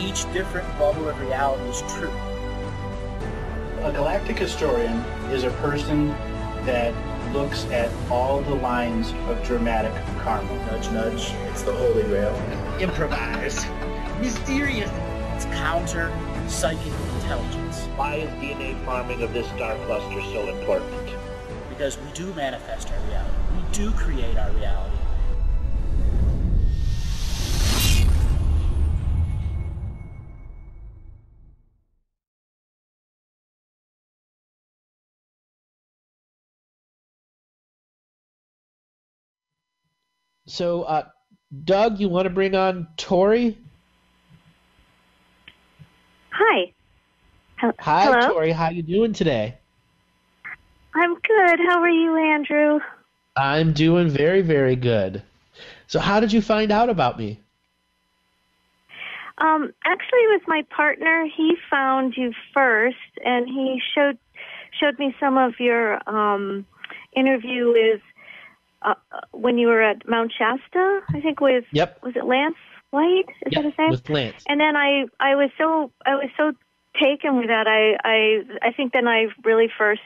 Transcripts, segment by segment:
each different bubble of reality is true. A galactic historian is a person that looks at all the lines of dramatic karma. Nudge, nudge. It's the Holy Grail. Improvise. Mysterious. It's counter psychic intelligence. Why is DNA farming of this star cluster so important? Because we do manifest our reality. We do create our reality. So, Doug, you want to bring on Tori? Hi. Hi, Hello? Tori. How you doing today? I'm good. How are you, Andrew? I'm doing very, very good. So how did you find out about me? Actually, it was my partner. He found you first, and he showed me some of your interview with when you were at Mount Shasta, I think with was it Lance White? Is that his name? With Lance. And then I was so taken with that. I think then I really first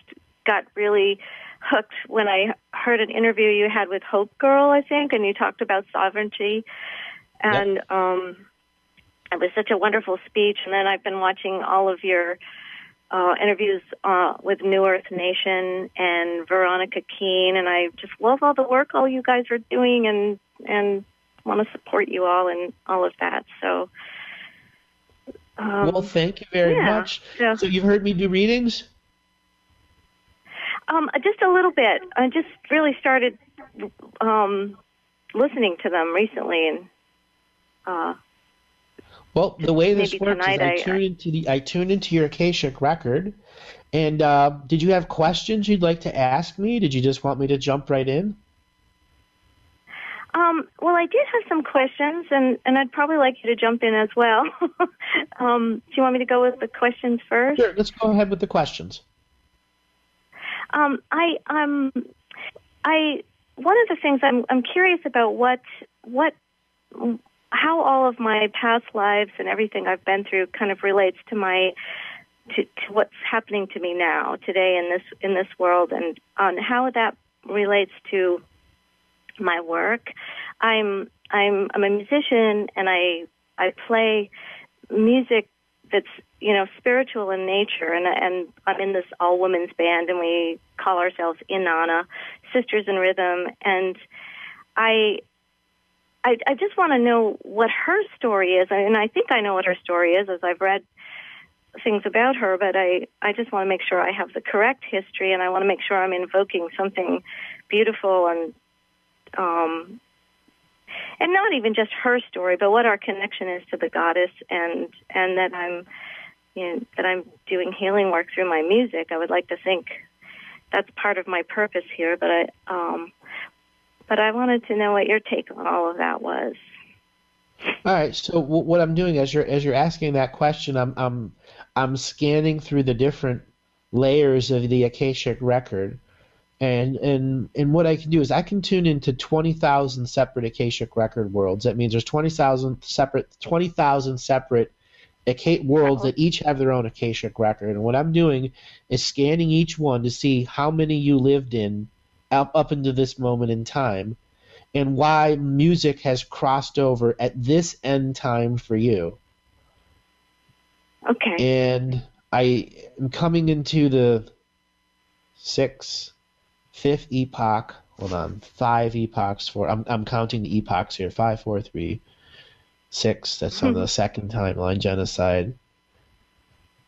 got really hooked when I heard an interview you had with Hope Girl, I think, and you talked about sovereignty, and it was such a wonderful speech. And then I've been watching all of your interviews with New Earth Nation and Veronica Keene, and I just love all the work all you guys are doing, and want to support you all and all of that. So, well, thank you very much. So you've heard me do readings? Just a little bit. I just really started listening to them recently, and well, the way this maybe works is tonight I tune into your Akashic record, and did you have questions you'd like to ask me? Did you just want me to jump right in? Well, I did have some questions, and I'd probably like you to jump in as well. Do you want me to go with the questions first? Sure, let's go ahead with the questions. One of the things I'm curious about how all of my past lives and everything I've been through kind of relates to to what's happening to me now today in this world, and on how that relates to my work. I'm a musician, and I play music that's spiritual in nature, and I'm in this all women's band, and we call ourselves Inanna, Sisters in Rhythm, and I just want to know what her story is, and I think I know what her story is as I've read things about her, but I just want to make sure I have the correct history, and I want to make sure I'm invoking something beautiful and not even just her story, but what our connection is to the goddess, and that I'm doing healing work through my music. I would like to think that's part of my purpose here, but I wanted to know what your take on all of that was. All right. So what I'm doing as you're asking that question, I'm scanning through the different layers of the Akashic record, and what I can do is I can tune into 20,000 separate Akashic record worlds. That means there's 20,000 separate worlds that each have their own Akashic record. And what I'm doing is scanning each one to see how many you lived in up into this moment in time, and why music has crossed over at this end time for you. Okay. And I am coming into the fifth epoch. Hold on, 5 epochs for. I'm counting the epochs here. 5, 4, 3, 6. That's on the second timeline, genocide.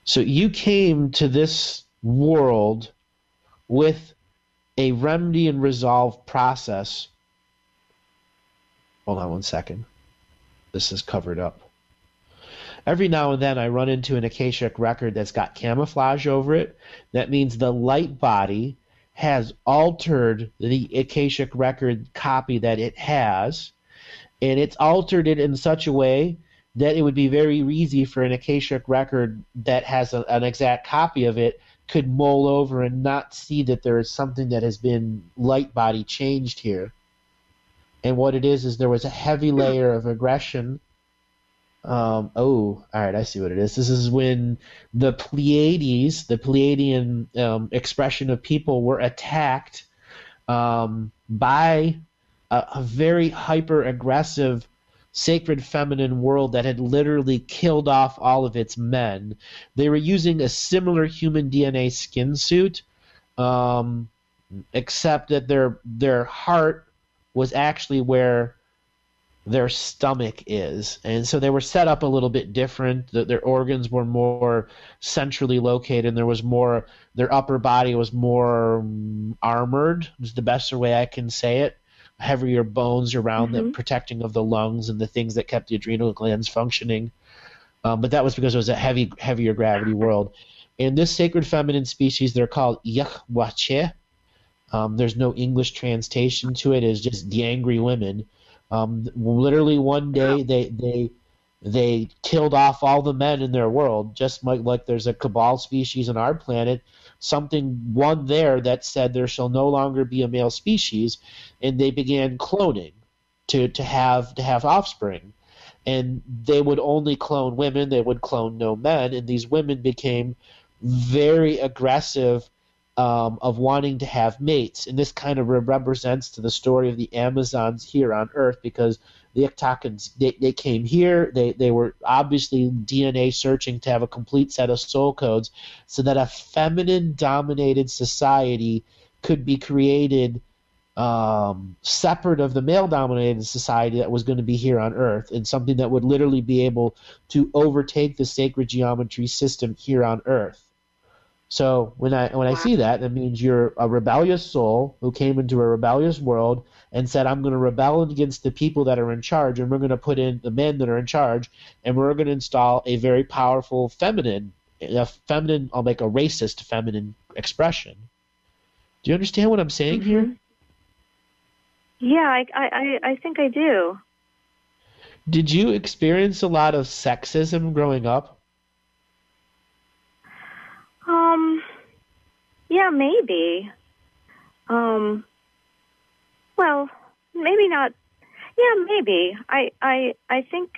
So you came to this world with a remedy and resolve process. Hold on one second. This is covered up. Every now and then I run into an Akashic record that's got camouflage over it. That means the light body has altered the Akashic record copy that it has, and it's altered it in such a way that it would be very easy for an Akashic record that has an exact copy of it could mull over and not see that there is something that has been light body changed here. And what it is there was a heavy layer of aggression All right, I see what it is. This is when the Pleiades, the Pleiadian expression of people, were attacked by a very hyper-aggressive sacred feminine world that had literally killed off all of its men. They were using a similar human DNA skin suit, except that their heart was actually where their stomach is, and so they were set up a little bit different. Their organs were more centrally located, and there was more. Their upper body was more armored. Is the best way I can say it. Heavier bones around the protecting of the lungs and the things that kept the adrenal glands functioning. But that was because it was a heavier gravity world. In this sacred feminine species, they're called Yahwache. There's no English translation to it. It's just the angry women. Literally one day they killed off all the men in their world, just like there's a cabal species on our planet. One there that said there shall no longer be a male species, and they began cloning to have offspring. And they would only clone women, they would clone no men, and these women became very aggressive of wanting to have mates. And this kind of represents to the story of the Amazons here on Earth, because the Iktokans, they came here, they were obviously DNA searching to have a complete set of soul codes so that a feminine-dominated society could be created separate of the male-dominated society that was going to be here on Earth, and something that would literally be able to overtake the sacred geometry system here on Earth. So when I see that, that means you're a rebellious soul who came into a rebellious world and said, I'm going to rebel against the people that are in charge, and we're going to put in the men that are in charge, and we're going to install a very powerful feminine, I'll make a racist feminine expression. Do you understand what I'm saying here? Yeah, I think I do. Did you experience a lot of sexism growing up? Yeah, maybe. Well, maybe not. Yeah, maybe. I think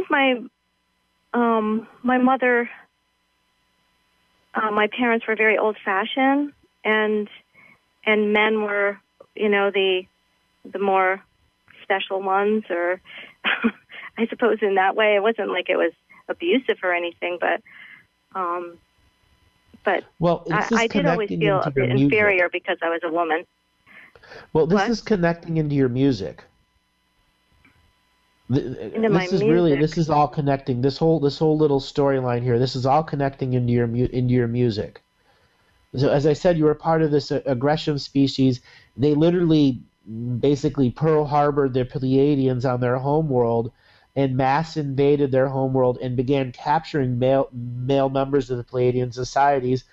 my my mother, my parents were very old-fashioned, and men were, the more special ones, or I suppose in that way. It wasn't like it was abusive or anything, but well, I did always feel a bit inferior because I was a woman. Well, this is connecting into your music. This is all connecting. This whole little storyline here. This is all connecting into your music. So, as I said, you were part of this aggression species. They literally, basically, Pearl Harbored the Pleiadians on their homeworld, and mass invaded their homeworld and began capturing male members of the Pleiadian societies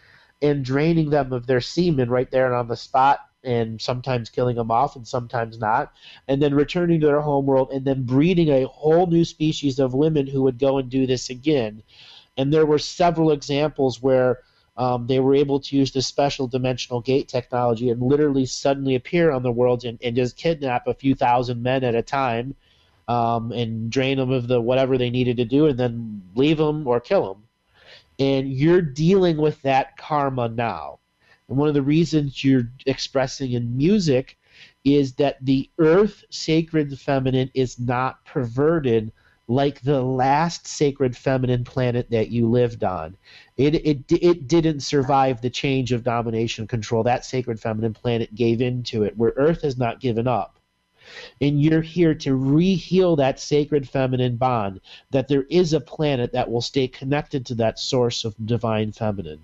and draining them of their semen right there and on the spot, and sometimes killing them off and sometimes not, and then returning to their homeworld and then breeding a whole new species of women who would go and do this again. And there were several examples where they were able to use this special dimensional gate technology and literally suddenly appear on the world and just kidnap a few thousand men at a time, and drain them of the whatever they needed to do, and then leave them or kill them. And you're dealing with that karma now. And one of the reasons you're expressing in music is that the Earth sacred feminine is not perverted like the last sacred feminine planet that you lived on. It didn't survive the change of domination control. That sacred feminine planet gave into it, where Earth has not given up. And you're here to re-heal that sacred feminine bond, that there is a planet that will stay connected to that source of divine feminine.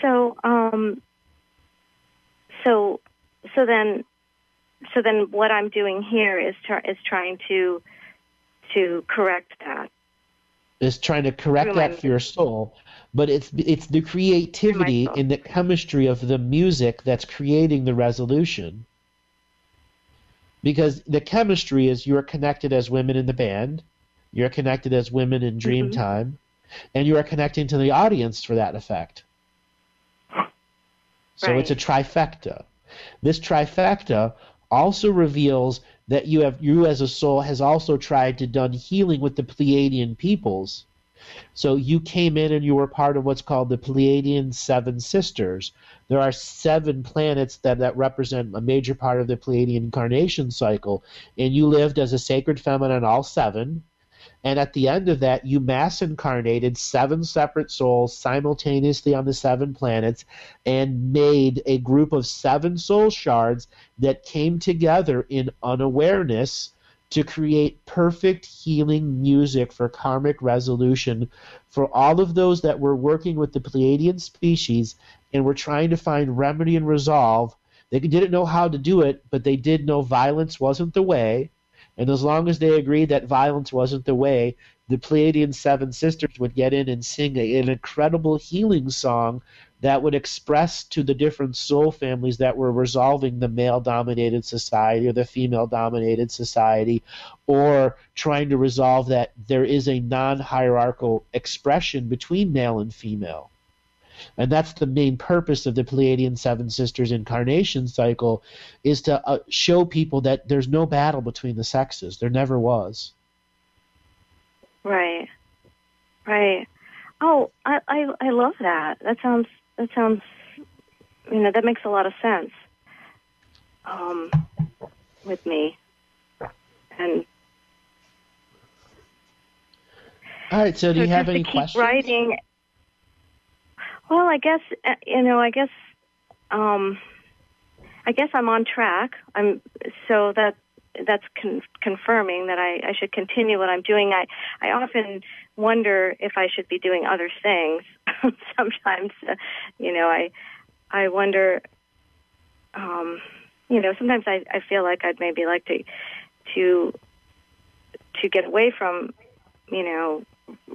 So then what I'm doing here is trying to correct that. Is trying to correct that for your soul, but it's the creativity and the chemistry of the music that's creating the resolution. Because the chemistry is you're connected as women in the band, you're connected as women in Dreamtime, and you are connecting to the audience for that effect. So It's a trifecta. This trifecta also reveals that you as a soul has also tried to done healing with the Pleiadian peoples. So you came in and you were part of what's called the Pleiadian Seven Sisters. There are 7 planets that represent a major part of the Pleiadian incarnation cycle, and you lived as a sacred feminine, all 7. And at the end of that, you mass incarnated 7 separate souls simultaneously on the 7 planets and made a group of 7 soul shards that came together in unawareness to create perfect healing music for karmic resolution for all of those that were working with the Pleiadian species and were trying to find remedy and resolve. They didn't know how to do it, but they did know violence wasn't the way. And as long as they agreed that violence wasn't the way, the Pleiadian Seven Sisters would get in and sing an incredible healing song that would express to the different soul families that were resolving the male-dominated society or the female-dominated society, or trying to resolve that there is a non-hierarchal expression between male and female. And that's the main purpose of the Pleiadian Seven Sisters incarnation cycle, is to show people that there's no battle between the sexes. There never was. Right. Right. Oh, I love that. That sounds, that makes a lot of sense with me. And all right, so do you have any questions? Writing. Well, I guess I guess I'm on track. That's confirming that I should continue what I'm doing. I often wonder if I should be doing other things. Sometimes, I wonder. Sometimes I feel like I'd maybe like to get away from,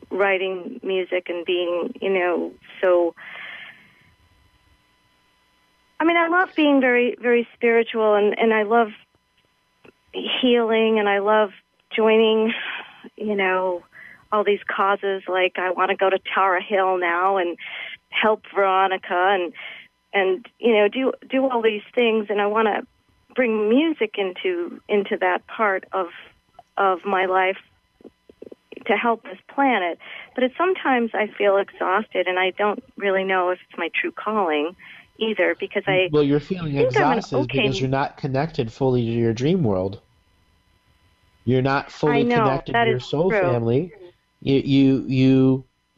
writing music and being, so. I mean, I love being very, very spiritual, and I love healing, and I love joining, all these causes. Like, I want to go to Tara Hill now and help Veronica, and do all these things, and I want to bring music into that part of my life to help this planet. But sometimes I feel exhausted, and I don't really know if it's my true calling either, because you're feeling exhausted because you're not connected fully to your dream world. You're not fully connected to your soul family.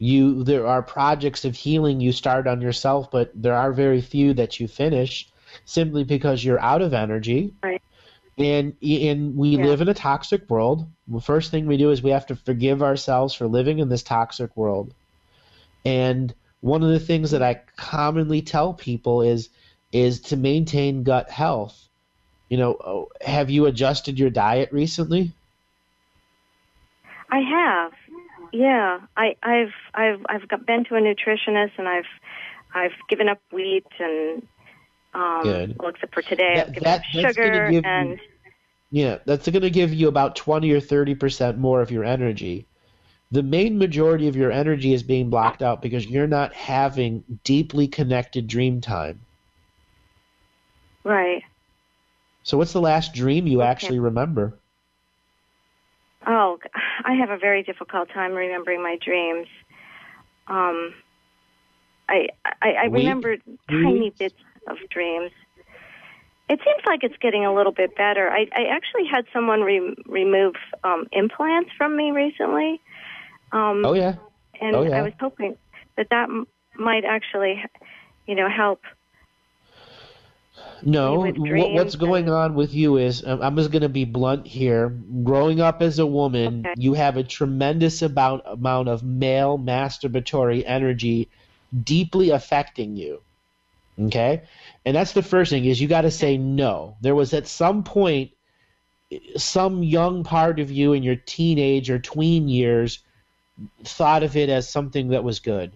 There are projects of healing you start on yourself, but there are very few that you finish simply because you're out of energy. Right. And we live in a toxic world. The first thing we do is we have to forgive ourselves for living in this toxic world. And one of the things that I commonly tell people is to maintain gut health. Have you adjusted your diet recently? I have. Yeah, I've been to a nutritionist, and I've given up wheat and well, except for today, I've given up sugar and. That's going to give you about 20 or 30% more of your energy. The main majority of your energy is being blocked out because you're not having deeply connected dream time. Right. So what's the last dream you actually remember? Oh, I have a very difficult time remembering my dreams. I remember tiny bits of dreams. It seems like it's getting a little bit better. I actually had someone remove implants from me recently. And I was hoping that might actually, help. No, what's going on with you is, I'm just going to be blunt here. Growing up as a woman, you have a tremendous amount of male masturbatory energy deeply affecting you. Okay? And that's the first thing, is you got to say no. There was at some point some young part of you in your teenage or tween years thought of it as something that was good.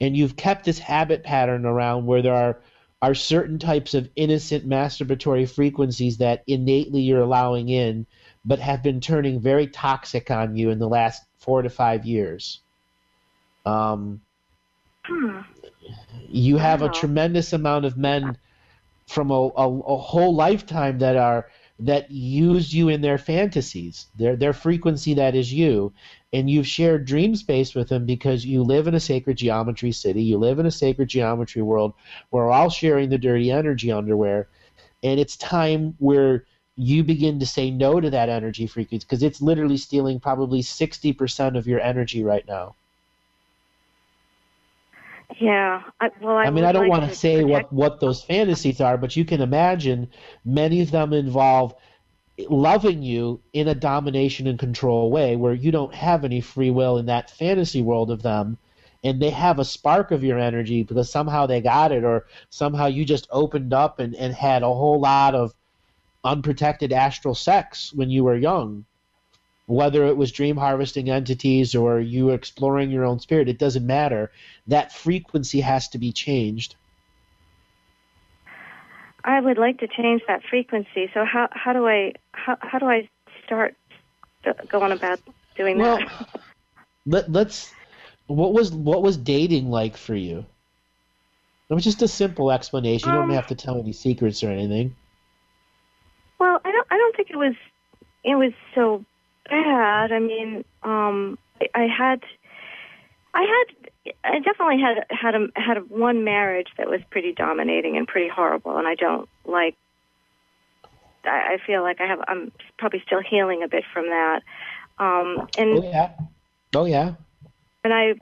And you've kept this habit pattern around where there are certain types of innocent masturbatory frequencies that innately you're allowing in, but have been turning very toxic on you in the last 4 to 5 years. You have a tremendous amount of men from a whole lifetime that use you in their fantasies, their frequency that is you, and you've shared dream space with them because you live in a sacred geometry city, you live in a sacred geometry world where we're all sharing the dirty energy underwear, and it's time where you begin to say no to that energy frequency because it's literally stealing probably 60% of your energy right now. Yeah. I don't want to say what those fantasies are, but you can imagine many of them involve loving you in a domination and control way where you don't have any free will in that fantasy world of them, and they have a spark of your energy because somehow they got it, or somehow you just opened up and had a whole lot of unprotected astral sex when you were young. Whether it was dream harvesting entities or you exploring your own spirit, it doesn't matter. That frequency has to be changed. I would like to change that frequency. So how do I start going about doing that? Well, let's. What was dating like for you? It was just a simple explanation. You don't have to tell any secrets or anything. Well, I don't think it was so bad. I mean, I definitely had one marriage that was pretty dominating and pretty horrible, and I don't like. I feel like I'm probably still healing a bit from that. And oh yeah. And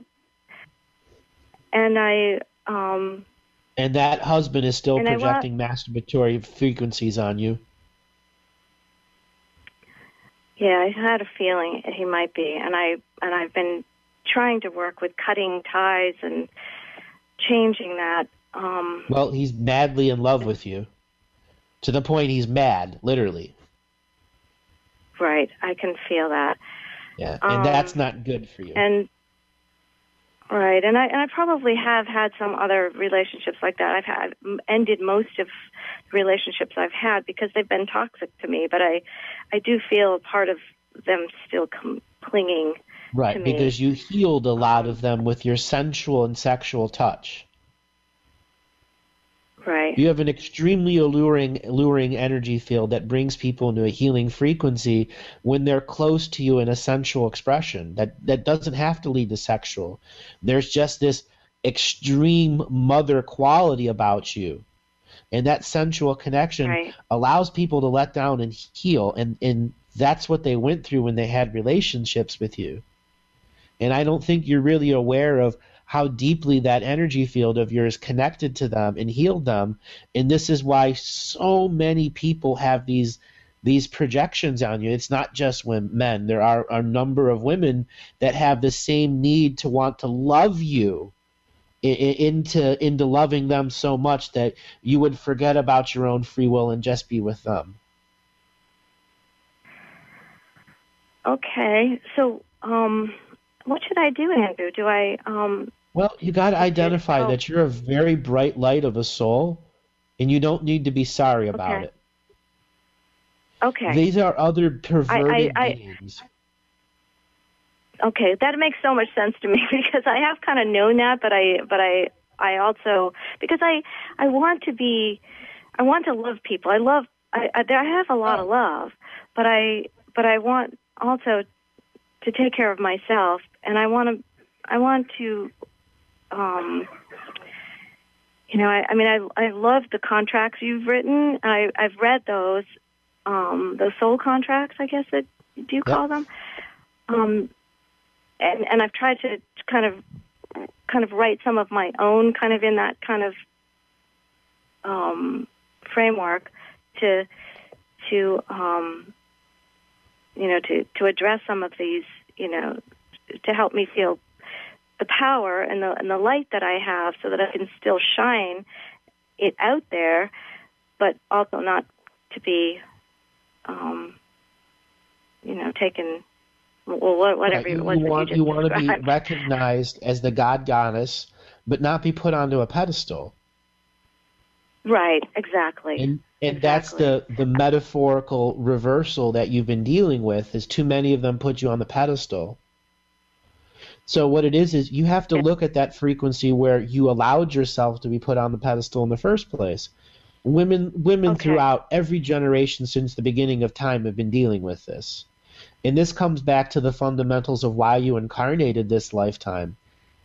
that husband is still projecting masturbatory frequencies on you. Yeah, I had a feeling he might be, and I've been trying to work with cutting ties and changing that. Well, he's madly in love with you, to the point he's mad, literally. Right, I can feel that. Yeah, and that's not good for you. And I probably have had some other relationships like that. I've ended most of the relationships I've had because they've been toxic to me, but I do feel a part of them still clinging to me. Because you healed a lot of them with your sensual and sexual touch. Right. You have an extremely alluring energy field that brings people into a healing frequency when they're close to you in a sensual expression. That doesn't have to lead to sexual. There's just this extreme mother quality about you. And that sensual connection allows people to let down and heal. And that's what they went through when they had relationships with you. And I don't think you're really aware of how deeply that energy field of yours connected to them and healed them. And this is why so many people have these projections on you. It's not just men. There are a number of women that have the same need to want to love you into loving them so much that you would forget about your own free will and just be with them. Okay. So, what should I do, Andrew? Do I... Well, you got to identify that you're a very bright light of a soul, and you don't need to be sorry about it. Okay. These are other perverted beings. Okay, that makes so much sense to me because I have kind of known that, but I also, because I want to love people. I have a lot of love, but I want also to take care of myself, and I want to. I love the contracts you've written. I've read those soul contracts, I guess do you call them? And I've tried to kind of write some of my own kind of in that kind of framework to address some of these, to help me feel the power and the light that I have so that I can still shine it out there, but also not to be, taken, whatever. You want to be recognized as the God goddess, but not be put onto a pedestal. Right, exactly. And that's the metaphorical reversal that you've been dealing with, is too many of them put you on the pedestal. So what it is you have to look at that frequency where you allowed yourself to be put on the pedestal in the first place. Women Okay. throughout every generation since the beginning of time have been dealing with this. And this comes back to the fundamentals of why you incarnated this lifetime.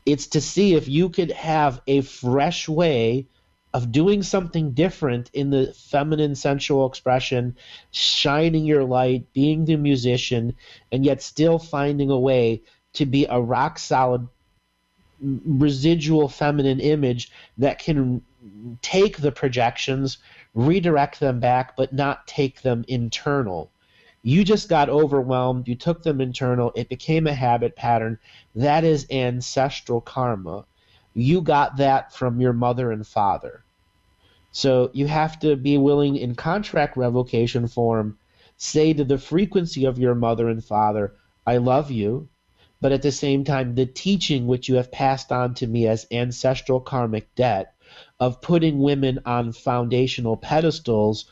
It's to see if you could have a fresh way of doing something different in the feminine sensual expression, shining your light, being the musician, and yet still finding a way to be a rock solid residual feminine image that can take the projections, redirect them back, but not take them internal. You just got overwhelmed. You took them internal. It became a habit pattern. That is ancestral karma. You got that from your mother and father. So you have to be willing in contract revocation form, say to the frequency of your mother and father, I love you, but at the same time, the teaching which you have passed on to me as ancestral karmic debt of putting women on foundational pedestals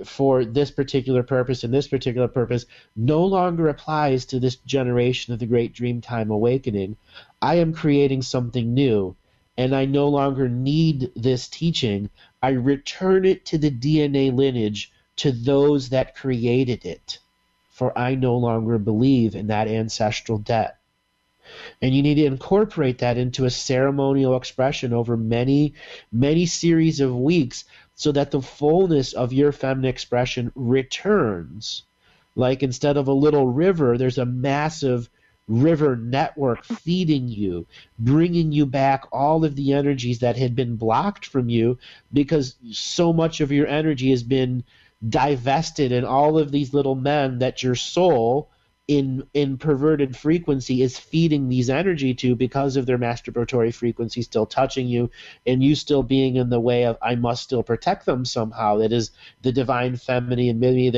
for this particular purpose and this particular purpose no longer applies to this generation of the Great Dreamtime Awakening. I am creating something new, and I no longer need this teaching. I return it to the DNA lineage, to those that created it, for I no longer believe in that ancestral debt. And you need to incorporate that into a ceremonial expression over many, many series of weeks so that the fullness of your feminine expression returns. Like instead of a little river, there's a massive river network feeding you, bringing you back all of the energies that had been blocked from you because so much of your energy has been divested in all of these little men that your soul in perverted frequency is feeding these energy to because of their masturbatory frequency still touching you and you still being in the way of I must still protect them somehow. That is the divine feminine, and maybe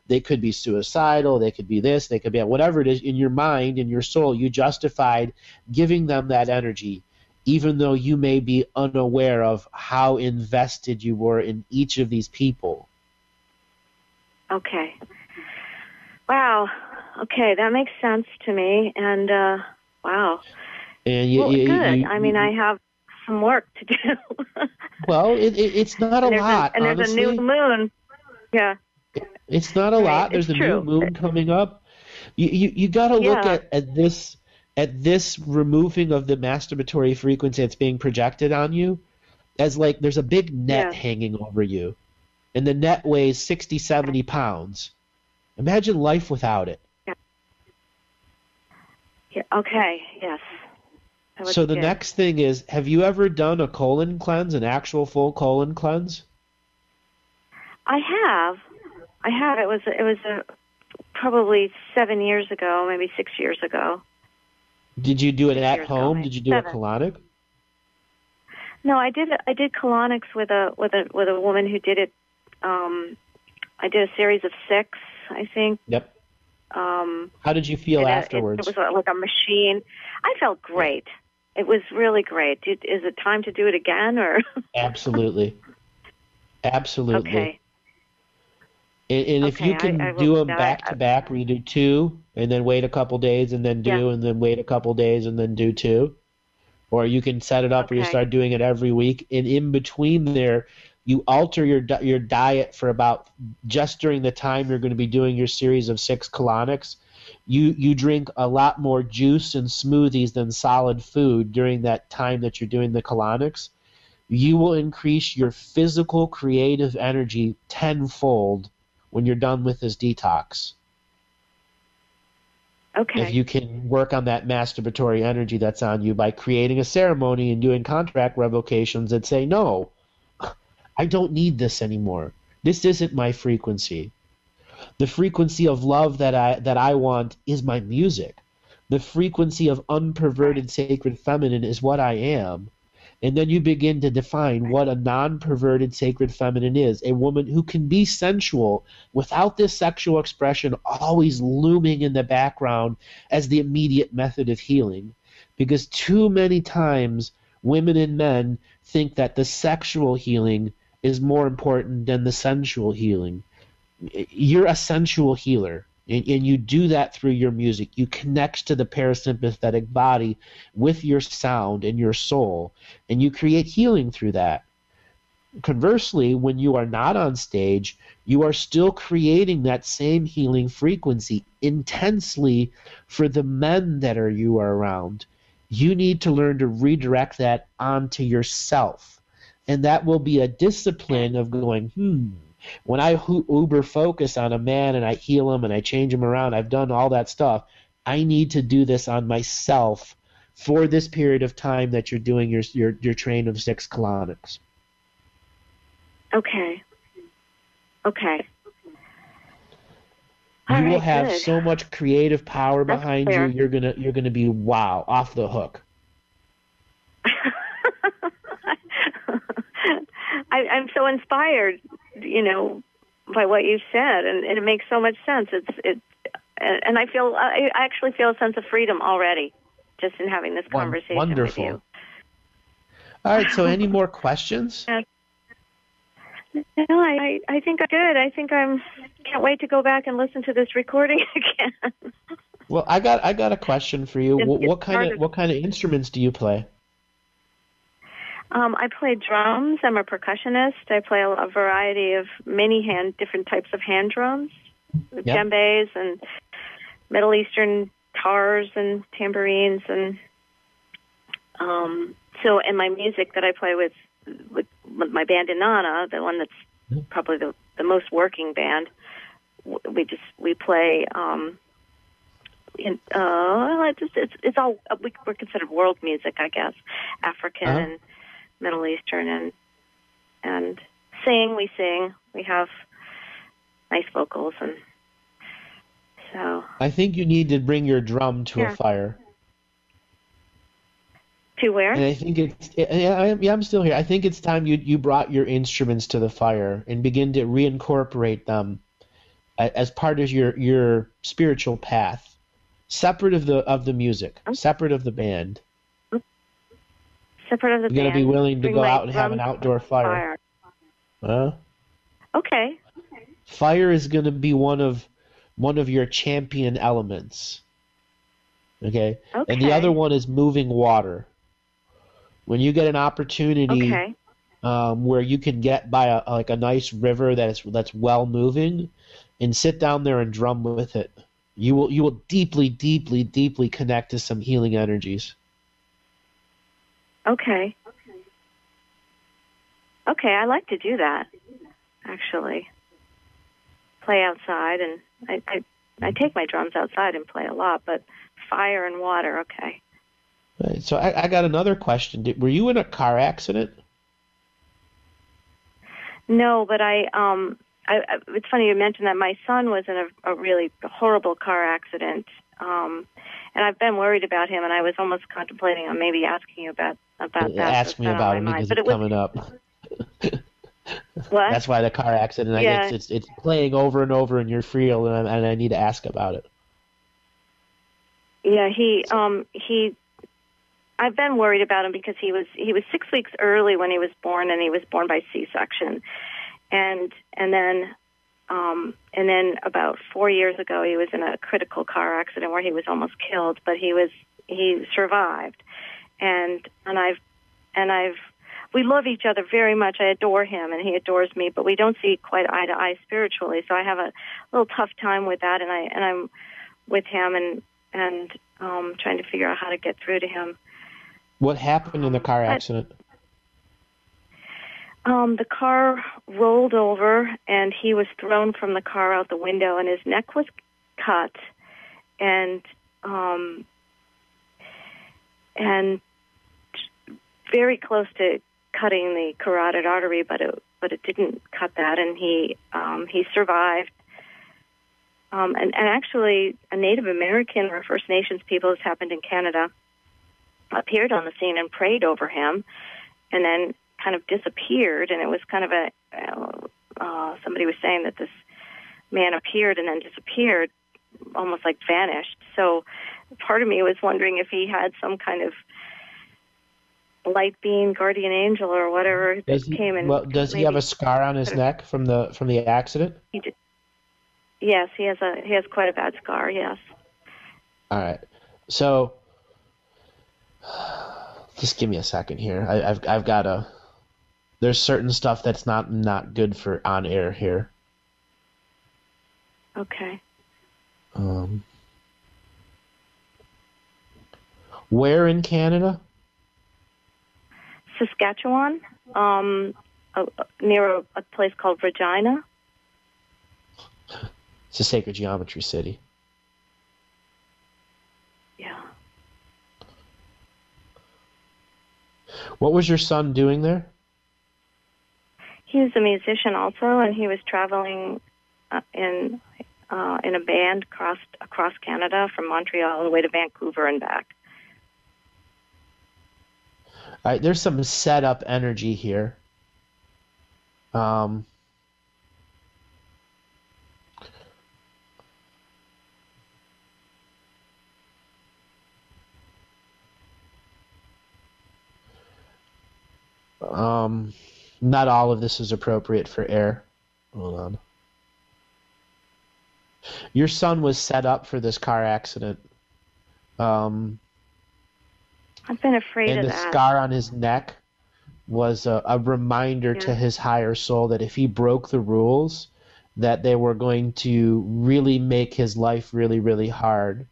they could be suicidal, they could be this, they could be whatever it is in your mind, in your soul. You justified giving them that energy even though you may be unaware of how invested you were in each of these people. Okay. Wow. Okay, that makes sense to me. And wow. And good. I mean, I have some work to do. Well, it's not a lot. And there's honestly. a new moon. Yeah. It's not a lot. There's a new moon coming up. You got to look at this removing of the masturbatory frequency that's being projected on you as like there's a big net hanging over you, and the net weighs 60, 70 pounds. Imagine life without it. Yeah, okay, yes. So the next thing is, have you ever done a colon cleanse, an actual full colon cleanse? I have. It was probably 7 years ago, maybe 6 years ago. Did you do it at home? Did you do a colonic? No, I did colonics with a woman who did it. I did a series of 6, I think. Yep. How did you feel afterwards? It was like a machine. I felt great. It was really great. Is it time to do it again, or? Absolutely. Okay. And if you can do them back to back, where you do 2 and then wait a couple days and then do and then wait a couple days and then do 2, or you can set it up where you start doing it every week, and in between there, you alter your diet for about just during the time you're going to be doing your series of 6 colonics. You drink a lot more juice and smoothies than solid food during that time that you're doing the colonics. You will increase your physical creative energy tenfold when you're done with this detox. Okay. If you can work on that masturbatory energy that's on you by creating a ceremony and doing contract revocations that say, no, I don't need this anymore. This isn't my frequency. The frequency of love that I want is my music. The frequency of unperverted sacred feminine is what I am. And then you begin to define what a non-perverted sacred feminine is, a woman who can be sensual without this sexual expression always looming in the background as the immediate method of healing. Because too many times women and men think that the sexual healing is more important than the sensual healing. You're a sensual healer, and you do that through your music. You connect to the parasympathetic body with your sound and your soul, and you create healing through that. Conversely, when you are not on stage, you are still creating that same healing frequency intensely for the men that you are around. You need to learn to redirect that onto yourself. And that will be a discipline of going, when I uber focus on a man and I heal him and I change him around, I've done all that stuff. I need to do this on myself for this period of time that you're doing your train of 6 colonics. Okay. You will have so much creative power behind fair. you. You're gonna be off the hook. I'm so inspired, by what you've said, and it makes so much sense. And I actually feel a sense of freedom already, just in having this conversation Wonderful. with you. All right. So, any more questions? No, I think I'm good. I think can't wait to go back and listen to this recording again. Well, I got a question for you. What kind of instruments do you play? I play drums. I'm a percussionist. I play a variety of different types of hand drums, djembes and Middle Eastern tars and tambourines, and and my music that I play with my band Inanna, the one that's probably the most working band. We play. It's all we're considered world music, I guess, African and Middle Eastern, and we sing. We have nice vocals, and so. I think you need to bring your drum to a fire. To where? And I think I'm still here. I think it's time you brought your instruments to the fire and begin to reincorporate them as part of your spiritual path, separate of the music, separate of the band. Separate of the band. You're gonna be willing to go out and have an outdoor fire. Huh? Okay. Fire is gonna be one of your champion elements. Okay? And the other one is moving water. When you get an opportunity where you can get by a nice river that's well moving, and sit down there and drum with it, you will deeply, deeply, deeply connect to some healing energies. Okay, I like to do that, actually. Play outside, and I take my drums outside and play a lot, but fire and water, okay. Right. So I got another question. Were you in a car accident? No, but it's funny you mentioned that. My son was in a really horrible car accident, and I've been worried about him, and I was almost contemplating on maybe asking you about that. Ask me about him because it's coming up. What? That's why the car accident. I guess it's playing over and over in your field, and I need to ask about it. Yeah, I've been worried about him because he was 6 weeks early when he was born, and he was born by C-section, and then about 4 years ago he was in a critical car accident where he was almost killed, but he survived, and we love each other very much. I adore him, and he adores me, but we don't see quite eye to eye spiritually. So I have a little tough time with that, and I'm with him and trying to figure out how to get through to him. What happened in the car accident? The car rolled over, and he was thrown from the car out the window, and his neck was cut, and very close to cutting the carotid artery, but it didn't cut that, and he survived. And actually, a Native American or First Nations people, this happened in Canada, appeared on the scene and prayed over him, and then kind of disappeared. And it was kind of somebody was saying that this man appeared and then disappeared, almost like vanished. So part of me was wondering if he had some kind of light being, guardian angel, or whatever came in. Well, does he have a scar on his neck from the accident? He did. Yes, he has quite a bad scar. Yes. All right. So, just give me a second here. I've got to there's certain stuff that's not good for on air here. Okay. Where in Canada? Saskatchewan, near a place called Regina. It's a sacred geometry city. Yeah. What was your son doing there? He was a musician also, and he was traveling in a band across Canada from Montreal all the way to Vancouver and back. All right, there's some setup energy here. Not all of this is appropriate for air. Hold on. Your son was set up for this car accident. I've been afraid and of the that. scar on his neck was a reminder to his higher soul that if he broke the rules, that they were going to really make his life really, really hard.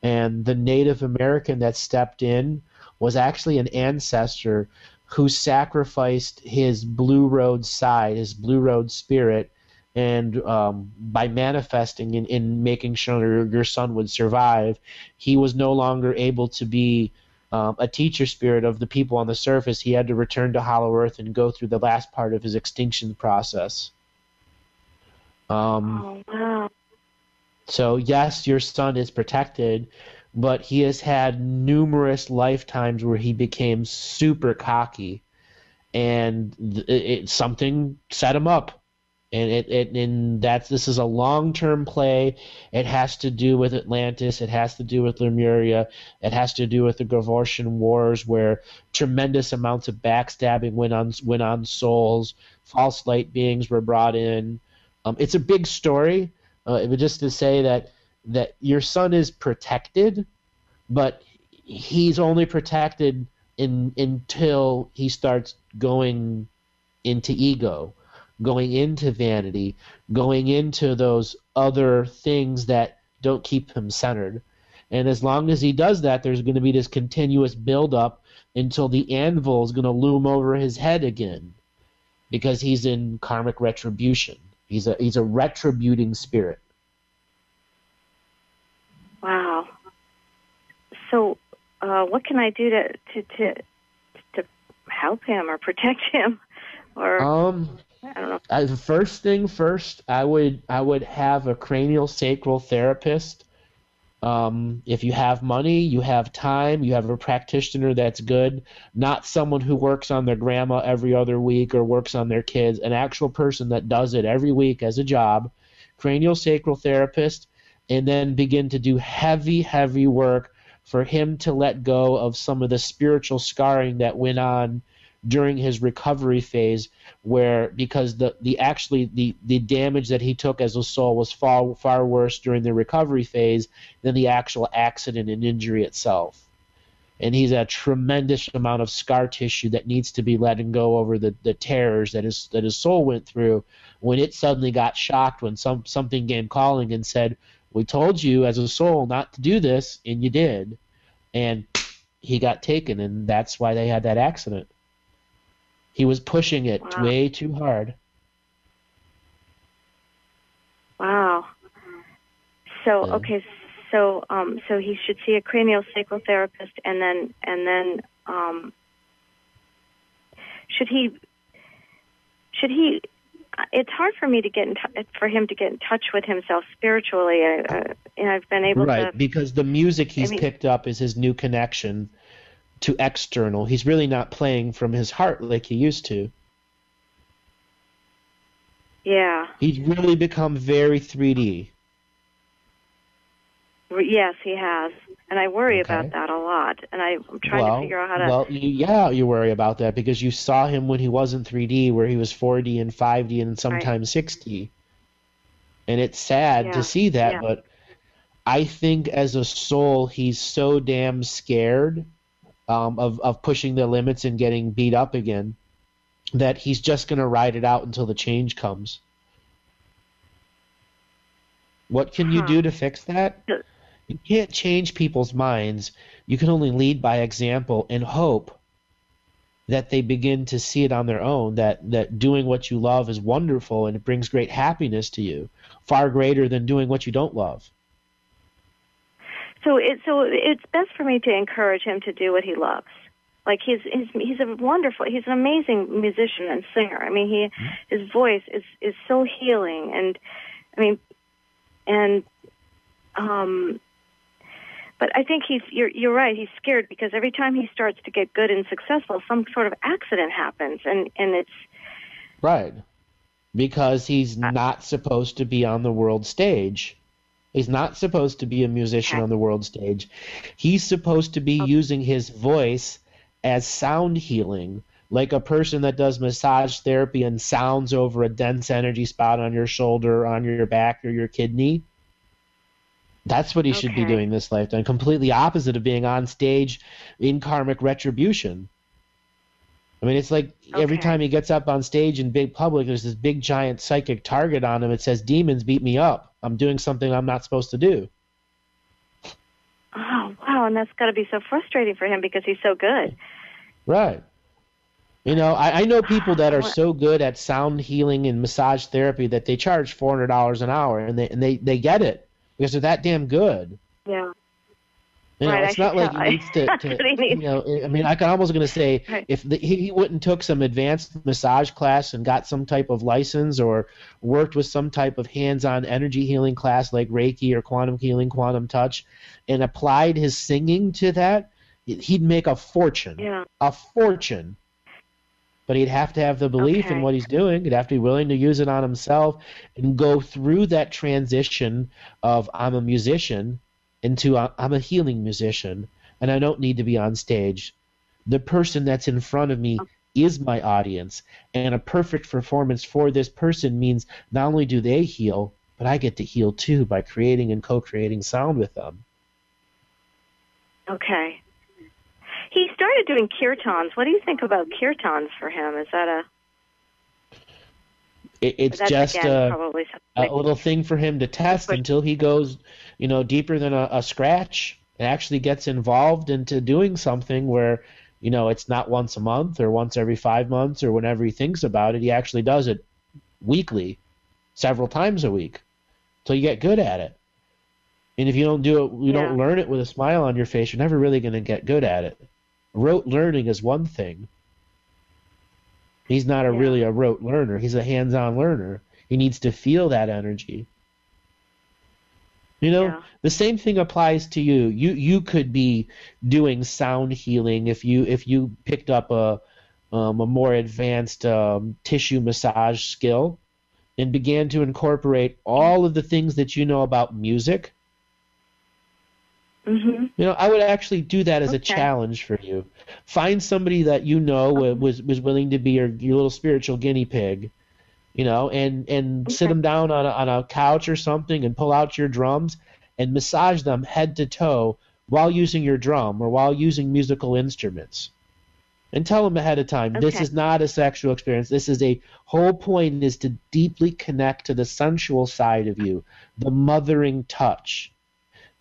And the Native American that stepped in was actually an ancestor who sacrificed his Blue Road side, his Blue Road spirit, and by manifesting in making sure your son would survive, he was no longer able to be a teacher spirit of the people on the surface. He had to return to Hollow Earth and go through the last part of his extinction process. Oh, wow. So yes, your son is protected, but he has had numerous lifetimes where he became super cocky, and something set him up. And this is a long-term play. It has to do with Atlantis. It has to do with Lemuria. It has to do with the Gavortian Wars, where tremendous amounts of backstabbing went on souls. False light beings were brought in. It's a big story. But just to say that your son is protected, but he's only protected until he starts going into ego, going into vanity, going into those other things that don't keep him centered. And as long as he does that, there's going to be this continuous buildup until the anvil is going to loom over his head again, because he's in karmic retribution. He's a retributing spirit. Wow. So, what can I do to help him or protect him? Or I don't know. First thing first, I would have a cranial sacral therapist. If you have money, you have time, you have a practitioner that's good, not someone who works on their grandma every other week or works on their kids, an actual person that does it every week as a job, cranial sacral therapist, and then begin to do heavy, heavy work for him to let go of some of the spiritual scarring that went on during his recovery phase, where because the damage that he took as a soul was far worse during the recovery phase than the actual accident and injury itself. And he's a tremendous amount of scar tissue that needs to be let go over the terrors that his soul went through when it suddenly got shocked when something came calling and said, "We told you as a soul not to do this, and you did." And he got taken, and that's why they had that accident. He was pushing it way too hard. Wow. So okay, so he should see a cranial sacral therapist, and then should he? It's hard for me to for him to get in touch with himself spiritually, and I've been able to. Right, because the music he's picked up is his new connection to external. He's really not playing from his heart like he used to. Yeah. He's really become very 3D. Yes, he has. And I worry about that a lot. And I'm trying to figure out how to... Well, you worry about that because you saw him when he wasn't 3D, where he was 4D and 5D and sometimes 6D. And it's sad to see that, but I think as a soul, he's so damn scared of pushing the limits and getting beat up again that he's just going to ride it out until the change comes. What can you do to fix that? You can't change people's minds. You can only lead by example and hope that they begin to see it on their own, that doing what you love is wonderful and it brings great happiness to you, far greater than doing what you don't love. So it's best for me to encourage him to do what he loves. Like he's an amazing musician and singer. I mean, his voice is so healing, and I mean, but I think you're right. He's scared because every time he starts to get good and successful, some sort of accident happens, and it's right, because he's not supposed to be on the world stage. He's not supposed to be a musician on the world stage. He's supposed to be using his voice as sound healing, like a person that does massage therapy and sounds over a dense energy spot on your shoulder, on your back, or your kidney. That's what he should be doing this lifetime. Completely opposite of being on stage in karmic retribution. I mean, it's like every time he gets up on stage in big public, there's this big giant psychic target on him. It says, "Demons beat me up. I'm doing something I'm not supposed to do." Oh, wow, and that's got to be so frustrating for him because he's so good. Right. You know, I know people that are so good at sound healing and massage therapy that they charge $400 an hour, and they get it because they're that damn good. Yeah. You know, it's not like he needs to you know, I mean, I can almost going to say if he went and took some advanced massage class and got some type of license or worked with some type of hands-on energy healing class like Reiki or quantum healing, quantum touch, and applied his singing to that, he'd make a fortune. Yeah. A fortune. But he'd have to have the belief in what he's doing. He'd have to be willing to use it on himself and go through that transition of I'm a musician into I'm a healing musician, and I don't need to be on stage. The person that's in front of me is my audience, and a perfect performance for this person means not only do they heal, but I get to heal too by creating and co-creating sound with them. Okay. He started doing kirtans. What do you think about kirtans for him? Is that It's just a little thing for him to test until he goes, you know, deeper than a scratch and actually gets involved into doing something where, you know, it's not once a month or once every 5 months or whenever he thinks about it. He actually does it weekly, several times a week, till you get good at it. And if you don't do it, you don't learn it with a smile on your face, you're never really going to get good at it. Rote learning is one thing. He's not really a rote learner. He's a hands-on learner. He needs to feel that energy. You know, the same thing applies to you. You could be doing sound healing if you picked up a more advanced tissue massage skill and began to incorporate all of the things that you know about music. Mm-hmm. You know, I would actually do that as a challenge for you. Find somebody that you know was willing to be your little spiritual guinea pig, you know, and sit them down on a couch or something and pull out your drums and massage them head to toe while using your drum or while using musical instruments. And tell them ahead of time, this is not a sexual experience. This is a whole point is to deeply connect to the sensual side of you, the mothering touch.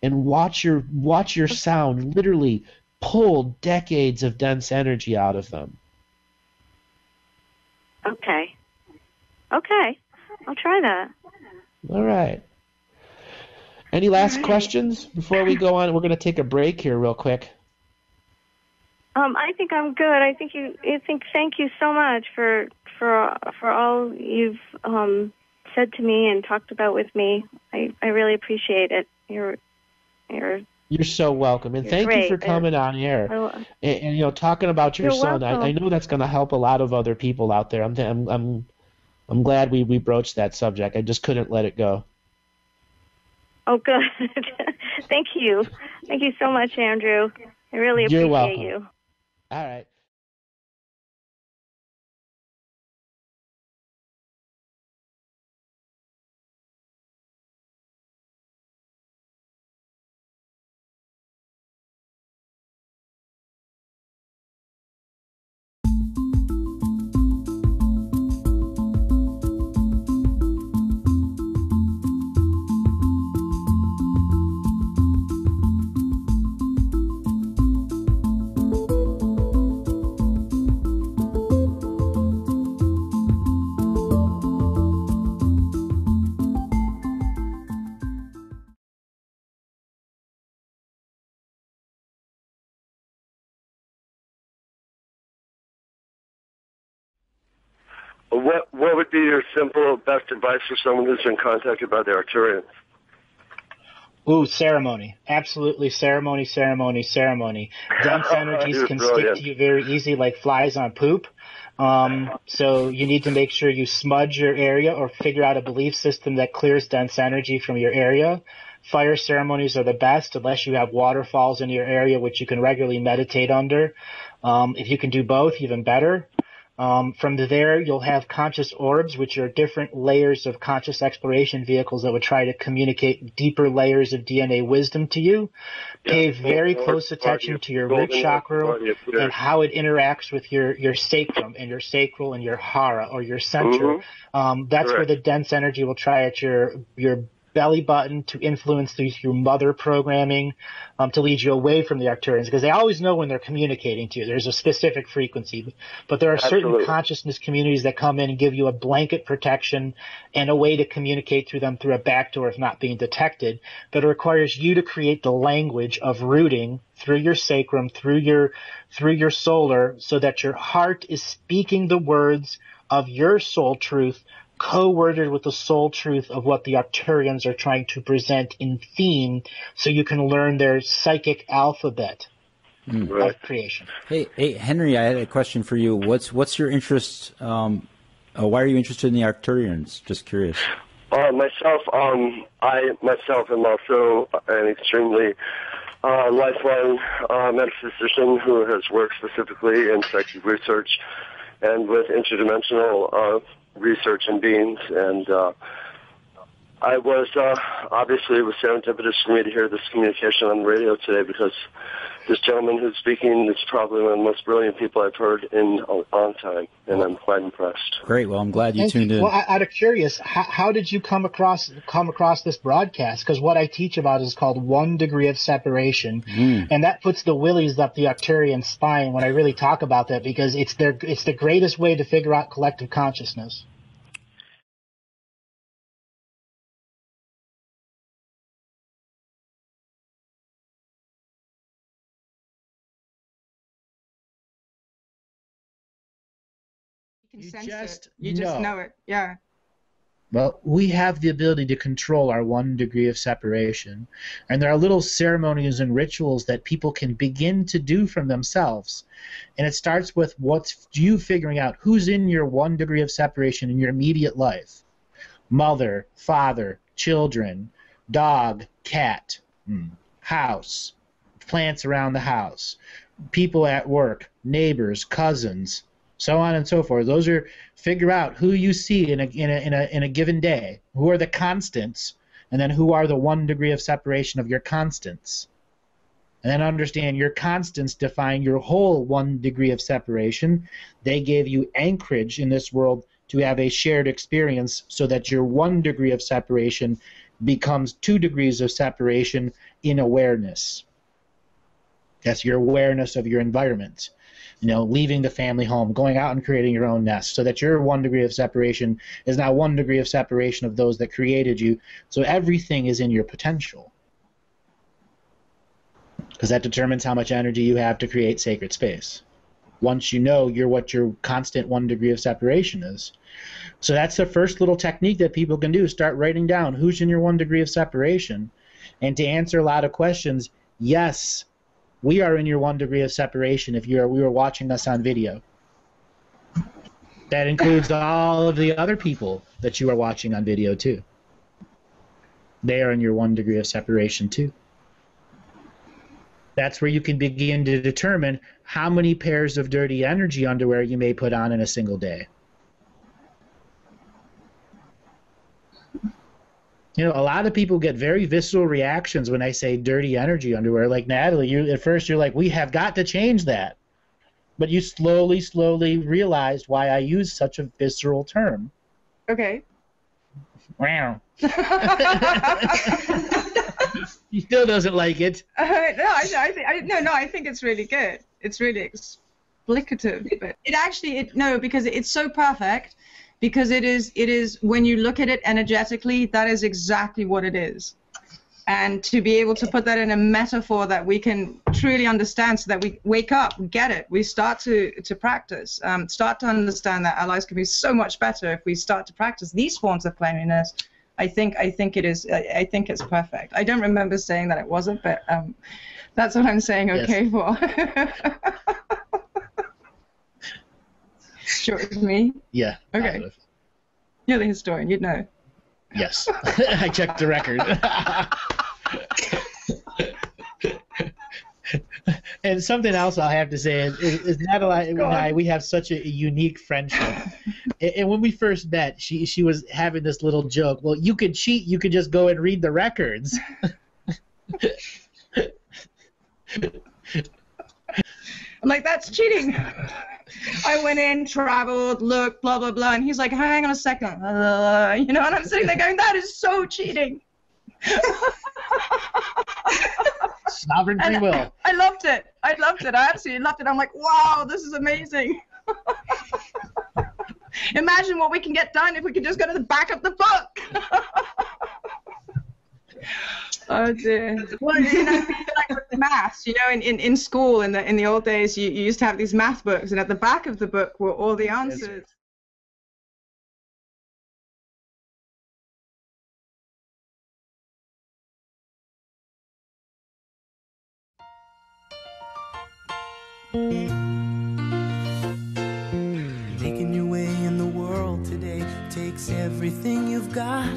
And watch your sound literally pull decades of dense energy out of them. Okay. I'll try that. All right. Any last questions before we go on? We're going to take a break here real quick. I think I'm good. Thank you so much for all you've said to me and talked about with me. I really appreciate it. You're so welcome, and thank you for coming on air and you know, talking about your son. I know that's going to help a lot of other people out there. I'm glad we broached that subject. I just couldn't let it go. Oh, good. Thank you so much, Andrew. I really appreciate you. All right. what would be your simple best advice for someone who's been contacted by the Arcturians? Ooh, ceremony. Absolutely ceremony, ceremony, ceremony. Dense energies can stick to you very easy like flies on poop. So you need to make sure you smudge your area or figure out a belief system that clears dense energy from your area. Fire ceremonies are the best unless you have waterfalls in your area, which you can regularly meditate under. If you can do both, even better. From there, you'll have conscious orbs, which are different layers of conscious exploration vehicles that would try to communicate deeper layers of DNA wisdom to you. Pay very close attention to your root chakra and how it interacts with your sacrum and your sacral and your hara or your center. That's where the dense energy will try at your belly button to influence through mother programming to lead you away from the Arcturians, because they always know when they're communicating to you. There's a specific frequency, but there are certain consciousness communities that come in and give you a blanket protection and a way to communicate through them through a backdoor if not being detected, but it requires you to create the language of rooting through your sacrum, through your solar, so that your heart is speaking the words of your soul truth co-worded with the soul truth of what the Arcturians are trying to present in theme, so you can learn their psychic alphabet of creation. Hey, Henry, I had a question for you. What's your interest? Why are you interested in the Arcturians? Just curious. I myself am also an extremely lifelong metaphysician who has worked specifically in psychic research and with interdimensional research in beings, and I was obviously it was serendipitous for me to hear this communication on the radio today, because this gentleman who's speaking is probably one of the most brilliant people I've heard in a long time, and I'm quite impressed. Great. Well, I'm glad you tuned in. Well, out of curious, how did you come across this broadcast? Because what I teach about is called 1 degree of separation, and that puts the willies up the Arcturian spine when I really talk about that, because it's the greatest way to figure out collective consciousness. You just know it. Yeah. Well, we have the ability to control our 1 degree of separation. And there are little ceremonies and rituals that people can begin to do from themselves. And it starts with what's you figuring out who's in your 1 degree of separation in your immediate life. Mother, father, children, dog, cat, house, plants around the house, people at work, neighbors, cousins, so on and so forth. Those are, figure out who you see in a given day. Who are the constants, and then who are the 1 degree of separation of your constants. And then understand your constants define your whole 1 degree of separation. They gave you anchorage in this world to have a shared experience, so that your 1 degree of separation becomes 2 degrees of separation in awareness. That's your awareness of your environment. You know, leaving the family home, going out and creating your own nest, so that your 1 degree of separation is now 1 degree of separation of those that created you. So everything is in your potential, because that determines how much energy you have to create sacred space. Once you know what your constant 1 degree of separation is. So that's the first little technique that people can do. Start writing down who's in your 1 degree of separation. And to answer a lot of questions, yes, we are in your 1 degree of separation if we were watching us on video. That includes all of the other people that you are watching on video too. They are in your 1 degree of separation too. That's where you can begin to determine how many pairs of dirty energy underwear you may put on in a single day. You know, a lot of people get very visceral reactions when I say dirty energy underwear. Like, Natalie, at first you're like, we have got to change that. But you slowly realized why I use such a visceral term. Okay. Wow. He still doesn't like it. I think it's really good. It's really explicative. But because it's so perfect. Because it is when you look at it energetically, that is exactly what it is. And to be able to put that in a metaphor that we can truly understand, so that we wake up, get it, we start to practice, start to understand that our lives can be so much better if we start to practice these forms of cleanliness. I think it is. I think it's perfect. I don't remember saying that it wasn't, but that's what I'm saying. Okay, for. Sure, it's me. Yeah. Okay. Positive. You're the historian. You'd know. Yes, I checked the record. And something else I'll have to say is Natalie and I, we have such a unique friendship. And when we first met, she was having this little joke. Well, you could cheat. You could just go and read the records. I'm like, that's cheating. I went in, traveled, looked, blah, blah, blah. And he's like, hang on a second. You know, and I'm sitting there going, that is so cheating. Sovereign free will. I loved it. I absolutely loved it. I'm like, wow, this is amazing. Imagine what we can get done if we could just go to the back of the book. Oh dear. Well, you know, like with maths, you know, in school in the old days, you used to have these math books, and at the back of the book were all the answers. Making your way in the world today takes everything you've got.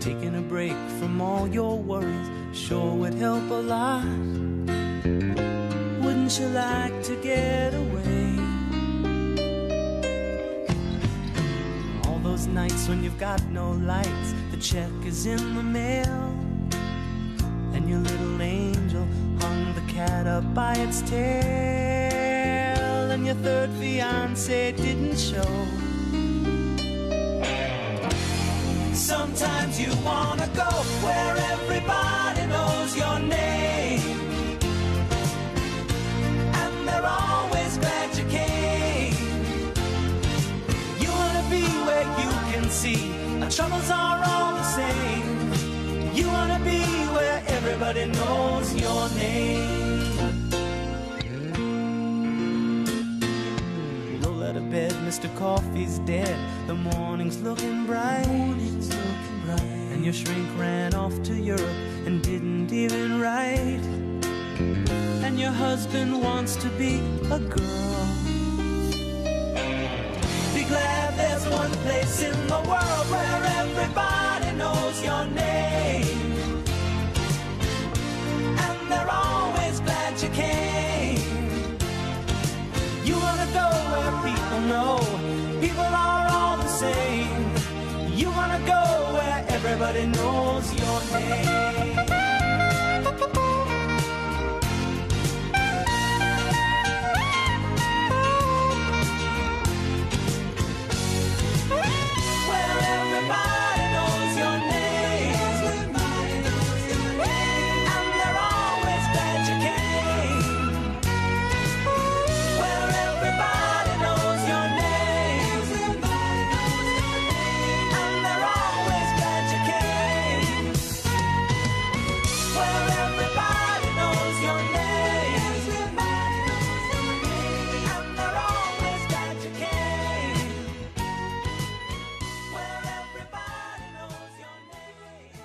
Taking a break from all your worries sure would help a lot. Wouldn't you like to get away? All those nights when you've got no lights, the check is in the mail, and your little angel hung the cat up by its tail, and your third fiance didn't show. Sometimes you wanna go where everybody knows your name, and they're always glad you came. You wanna be where you can see our troubles are all the same. You wanna be where everybody knows your name. Roll out of bed, Mr. Coffee's dead. The morning's looking bright. And your shrink ran off to Europe and didn't even write. And your husband wants to be a girl. Be glad there's one place in the world where everybody knows your name, and they're always glad you came. You wanna go where people know people are all the same. You wanna go where everybody knows your name. Where everybody knows your name, and they're always glad you came. Where everybody knows your name, and they're always glad you came. Where everybody knows your name, and they're always glad you came. Where everybody knows your name.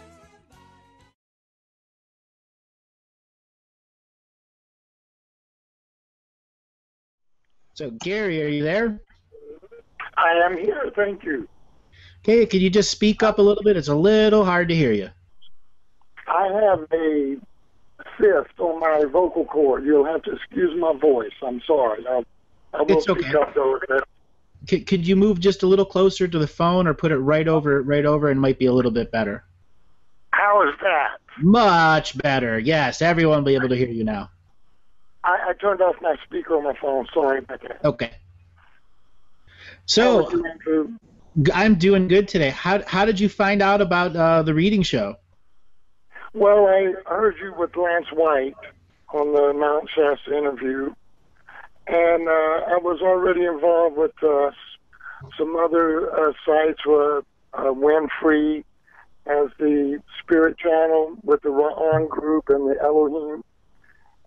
So, Gary, are you there? I am here, thank you. Okay, could you just speak up a little bit? It's a little hard to hear you. I have a cyst on my vocal cord. You'll have to excuse my voice. I'm sorry. I will It's speak okay. up though. Could you move just a little closer to the phone, or put it right over, and might be a little bit better? How is that? Much better. Yes, everyone will be able to hear you now. I turned off my speaker on my phone. Sorry about that. Okay. So, How are you, Andrew? I'm doing good today. How did you find out about the reading show? Well, I heard you with Lance White on the Mount Shasta interview, and I was already involved with some other sites, Winfrey as the spirit channel with the Ra'an group and the Elohim.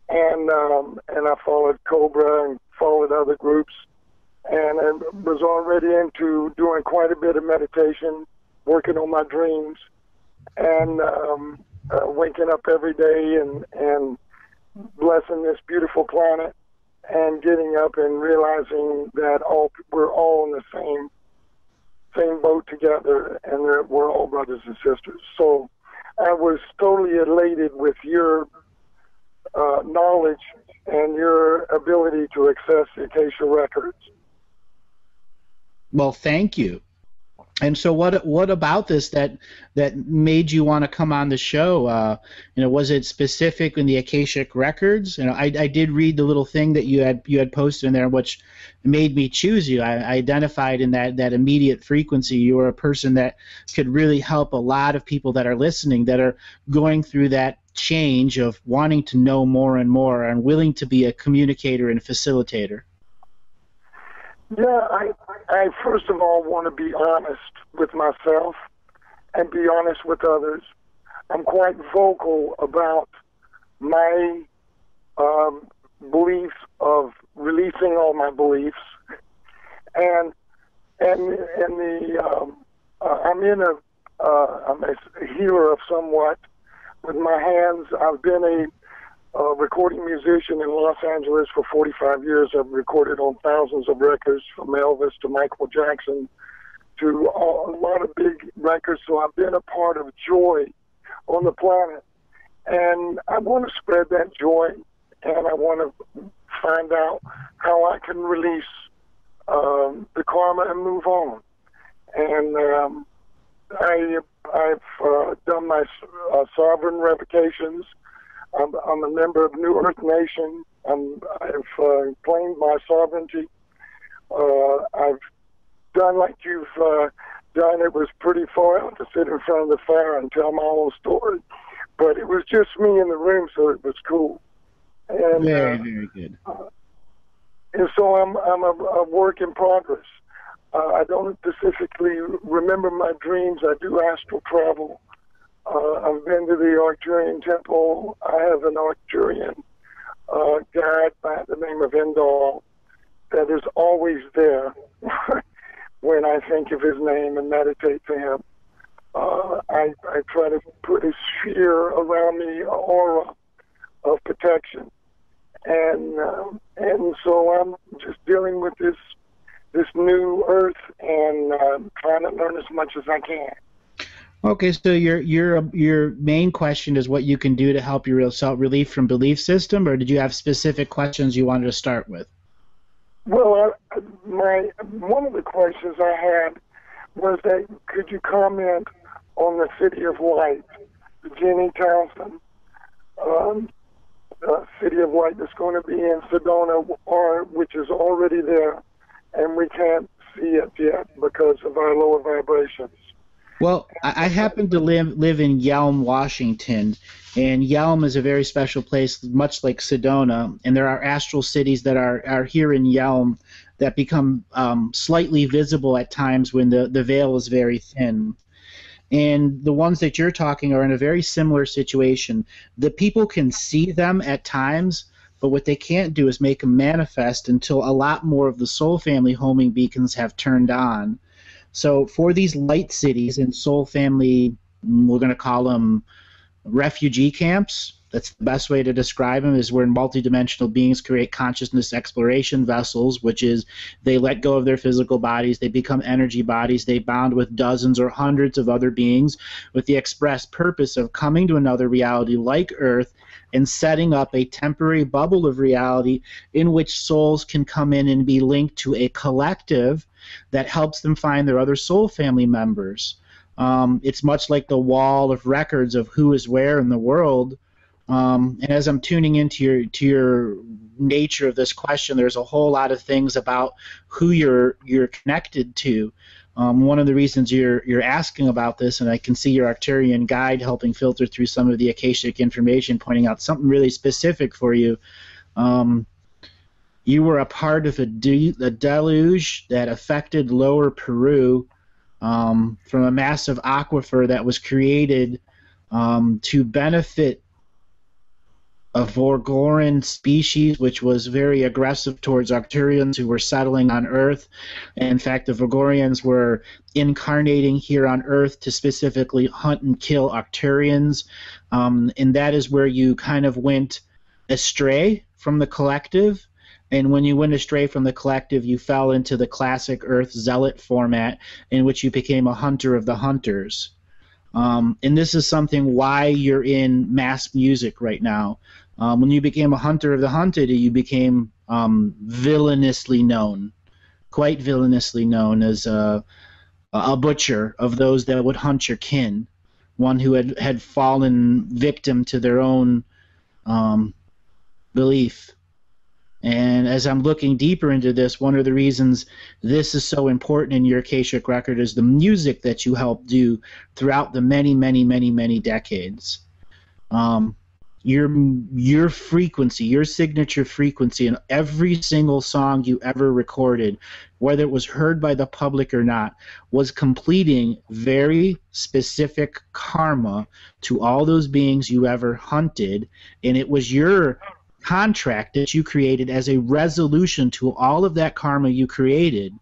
And I followed Cobra and followed other groups, and I was already into doing quite a bit of meditation, working on my dreams, and waking up every day and blessing this beautiful planet, and getting up and realizing that we're all in the same boat together, and that we're all brothers and sisters. So I was totally elated with your knowledge and your ability to access the Acacia records. Well, thank you. And so, what about this that made you want to come on the show? Was it specific in the Akashic records? I did read the little thing that you had posted in there, which made me choose you. I identified in that immediate frequency. You were a person that could really help a lot of people that are listening, that are going through that change of wanting to know more and more, and willing to be a communicator and facilitator. Yeah, I first of all want to be honest with myself and be honest with others. I'm quite vocal about my beliefs of releasing all my beliefs, and I'm a healer of somewhat with my hands. I've been a recording musician in Los Angeles for 45 years. I've recorded on thousands of records, from Elvis to Michael Jackson to a lot of big records. So I've been a part of joy on the planet. And I want to spread that joy, and I want to find out how I can release the karma and move on. And I've done my sovereign revocations. I'm a member of New Earth Nation. I've claimed my sovereignty. I've done like you've done. It was pretty far out to sit in front of the fire and tell my own story, but it was just me in the room, so it was cool. And, very, very good. And so I'm a work in progress. I don't specifically remember my dreams. I do astral travel. I've been to the Arcturian temple. I have an Arcturian guide by the name of Endal that is always there when I think of his name and meditate to him. I try to put a sphere around me, an aura of protection. And so I'm just dealing with this new earth and trying to learn as much as I can. Okay, so your main question is what you can do to help your self-relief from belief system, or did you have specific questions you wanted to start with? Well, one of the questions I had was that could you comment on the City of Light, Jenny Townsend, City of Light that's going to be in Sedona, which is already there, and we can't see it yet because of our lower vibrations. Well, I happen to live in Yelm, Washington, and Yelm is a very special place, much like Sedona, and there are astral cities that are here in Yelm that become slightly visible at times when the veil is very thin. And the ones that you're talking are in a very similar situation. The people can see them at times, but what they can't do is make them manifest until a lot more of the soul family homing beacons have turned on. So for these light cities and soul family, we're going to call them refugee camps. That's the best way to describe them, is where multidimensional beings create consciousness exploration vessels, which is they let go of their physical bodies, they become energy bodies, they bond with dozens or hundreds of other beings with the express purpose of coming to another reality like Earth and setting up a temporary bubble of reality in which souls can come in and be linked to a collective that helps them find their other soul family members. It's much like the wall of records of who is where in the world. And as I'm tuning into your nature of this question, there's a whole lot of things about who you're connected to. One of the reasons you're asking about this, and I can see your Arcturian guide helping filter through some of the Akashic information, pointing out something really specific for you. You were a part of a deluge that affected Lower Peru from a massive aquifer that was created to benefit a Vorgoran species, which was very aggressive towards Arcturians who were settling on Earth. In fact, the Vorgorians were incarnating here on Earth to specifically hunt and kill Arcturians, and that is where you kind of went astray from the collective. And when you went astray from the collective, you fell into the classic Earth Zealot format, in which you became a hunter of the hunters. And this is something why you're in mass music right now. When you became a hunter of the hunted, you became villainously known, quite villainously known as a butcher of those that would hunt your kin, one who had fallen victim to their own belief. And as I'm looking deeper into this, one of the reasons this is so important in your Akashic record is the music that you helped do throughout the many, many, many, many decades. Your frequency, your signature frequency in every single song you ever recorded, whether it was heard by the public or not, was completing very specific karma to all those beings you ever hunted, and it was your contract that you created as a resolution to all of that karma you created.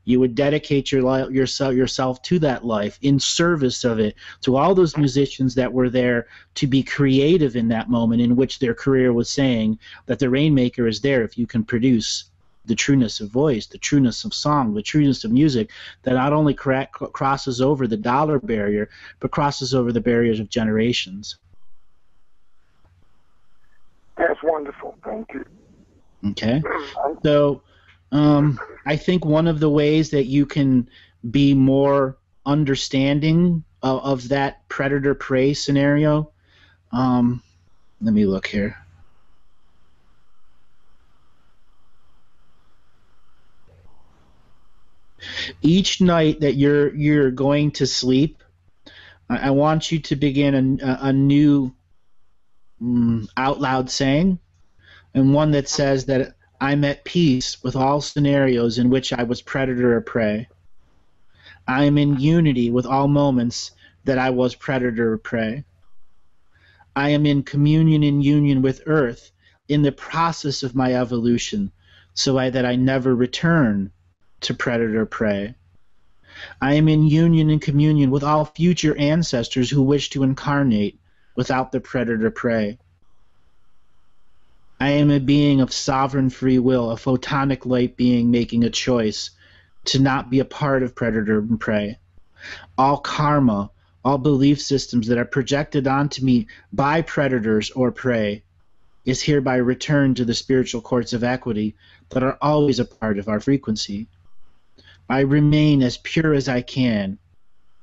You would dedicate yourself to that life in service of it, to all those musicians that were there to be creative in that moment in which their career was saying that the Rainmaker is there if you can produce the trueness of voice, the trueness of song, the trueness of music that not only crosses over the dollar barrier, but crosses over the barriers of generations. That's wonderful. Thank you. Okay. So I think one of the ways that you can be more understanding of that predator-prey scenario, let me look here. Each night that you're going to sleep, I want you to begin a new out loud saying, and one that says that I'm at peace with all scenarios in which I was predator or prey. I am in unity with all moments that I was predator or prey. I am in communion and union with Earth in the process of my evolution, so that I never return to predator or prey. I am in union and communion with all future ancestors who wish to incarnate without the predator prey. I am a being of sovereign free will, a photonic light being making a choice to not be a part of predator and prey. All karma, all belief systems that are projected onto me by predators or prey is hereby returned to the spiritual courts of equity that are always a part of our frequency. I remain as pure as I can.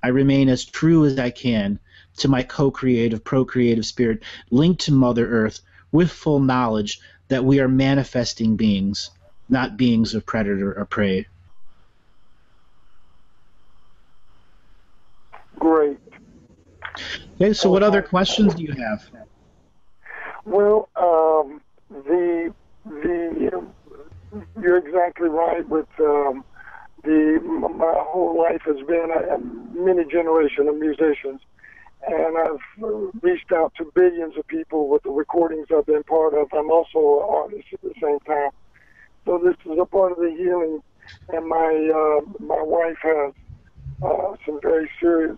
I remain as true as I can to my co-creative, procreative spirit, linked to Mother Earth with full knowledge that we are manifesting beings, not beings of predator or prey. Great. Okay, so what other questions do you have? Well, you're exactly right with my whole life has been a many generation of musicians, and I've reached out to billions of people with the recordings I've been part of. I'm also an artist at the same time. So this is a part of the healing, and my wife has some very serious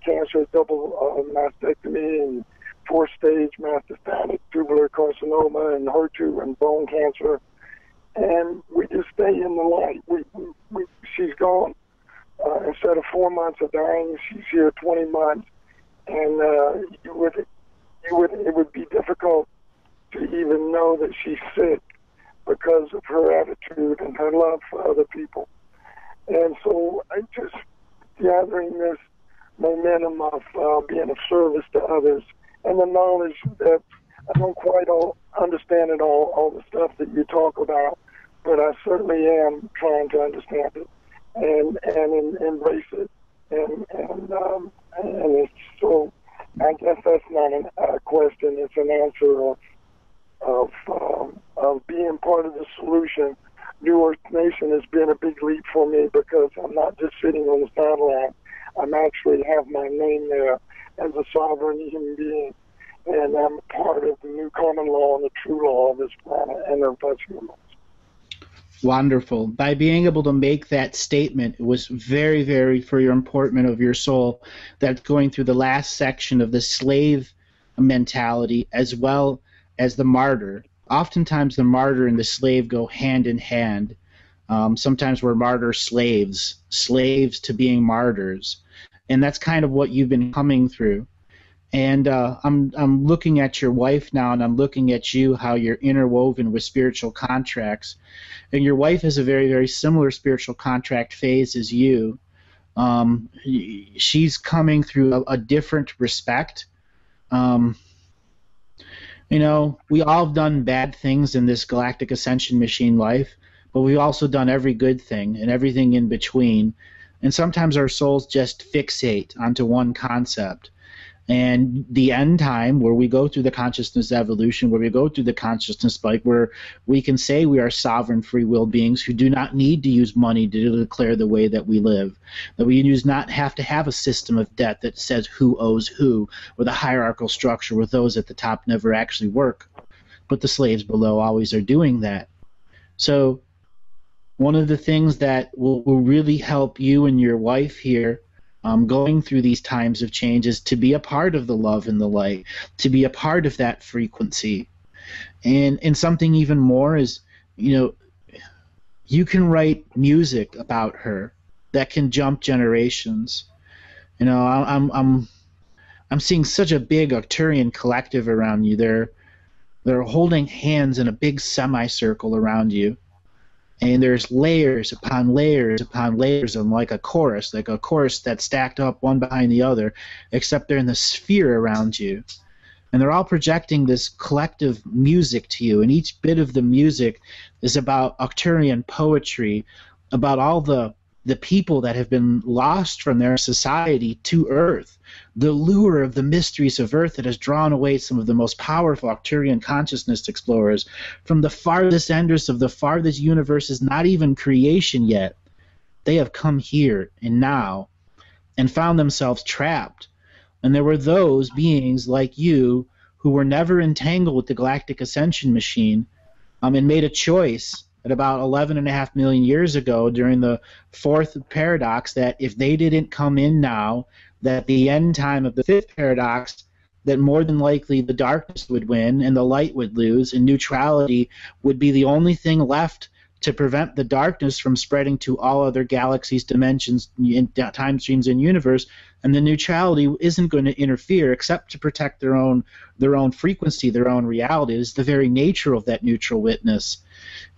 cancer, double mastectomy, and 4-stage metastatic tubular carcinoma, and HER2 and bone cancer. And we just stay in the light. She's gone. Instead of 4 months of dying, she's here 20 months. And it would be difficult to even know that she's sick because of her attitude and her love for other people. And so I just gathering this momentum of being of service to others, and the knowledge that I don't quite understand it all the stuff that you talk about, but I certainly am trying to understand it and embrace it. And it's so, I guess that's not a question, it's an answer of being part of the solution. New Earth Nation has been a big leap for me because I'm I'm not just sitting on the sideline. I'm actually have my name there as a sovereign human being, and I'm part of the new common law and the true law of this planet and of us humans. Wonderful. By being able to make that statement, it was very, very for your importance of your soul, that going through the last section of the slave mentality as well as the martyr. Oftentimes the martyr and the slave go hand in hand. Sometimes we're martyr slaves to being martyrs. And that's kind of what you've been coming through. And I'm looking at your wife now, and I'm looking at you, how you're interwoven with spiritual contracts. And your wife has a very, very similar spiritual contract phase as you. She's coming through a different respect. You know, we all have done bad things in this galactic ascension machine life, but we've also done every good thing and everything in between. And sometimes our souls just fixate onto one concept. And the end time, where we go through the consciousness evolution, where we go through the consciousness spike, where we can say we are sovereign free will beings who do not need to use money to declare the way that we live, that we do not have to have a system of debt that says who owes who, or the hierarchical structure where those at the top never actually work, but the slaves below always are doing that. So one of the things that will really help you and your wife here going through these times of change is to be a part of the love and the light, to be a part of that frequency. And something even more is, you know, you can write music about her that can jump generations. You know, I'm seeing such a big Arcturian collective around you. They're holding hands in a big semicircle around you. And there's layers upon layers upon layers of like a chorus that's stacked up one behind the other, except they're in the sphere around you. And they're all projecting this collective music to you, and each bit of the music is about Arcturian poetry, about all the people that have been lost from their society to Earth, the lure of the mysteries of Earth that has drawn away some of the most powerful Arcturian consciousness explorers from the farthest enders of the farthest universes, not even creation yet. They have come here and now and found themselves trapped. And there were those beings like you who were never entangled with the galactic ascension machine and made a choice at about 11.5 million years ago during the fourth paradox that if they didn't come in now, that the end time of the fifth paradox, that more than likely the darkness would win and the light would lose, and neutrality would be the only thing left to prevent the darkness from spreading to all other galaxies, dimensions, time streams, and universe. And the neutrality isn't going to interfere except to protect their own frequency, their own reality. It is the very nature of that neutral witness.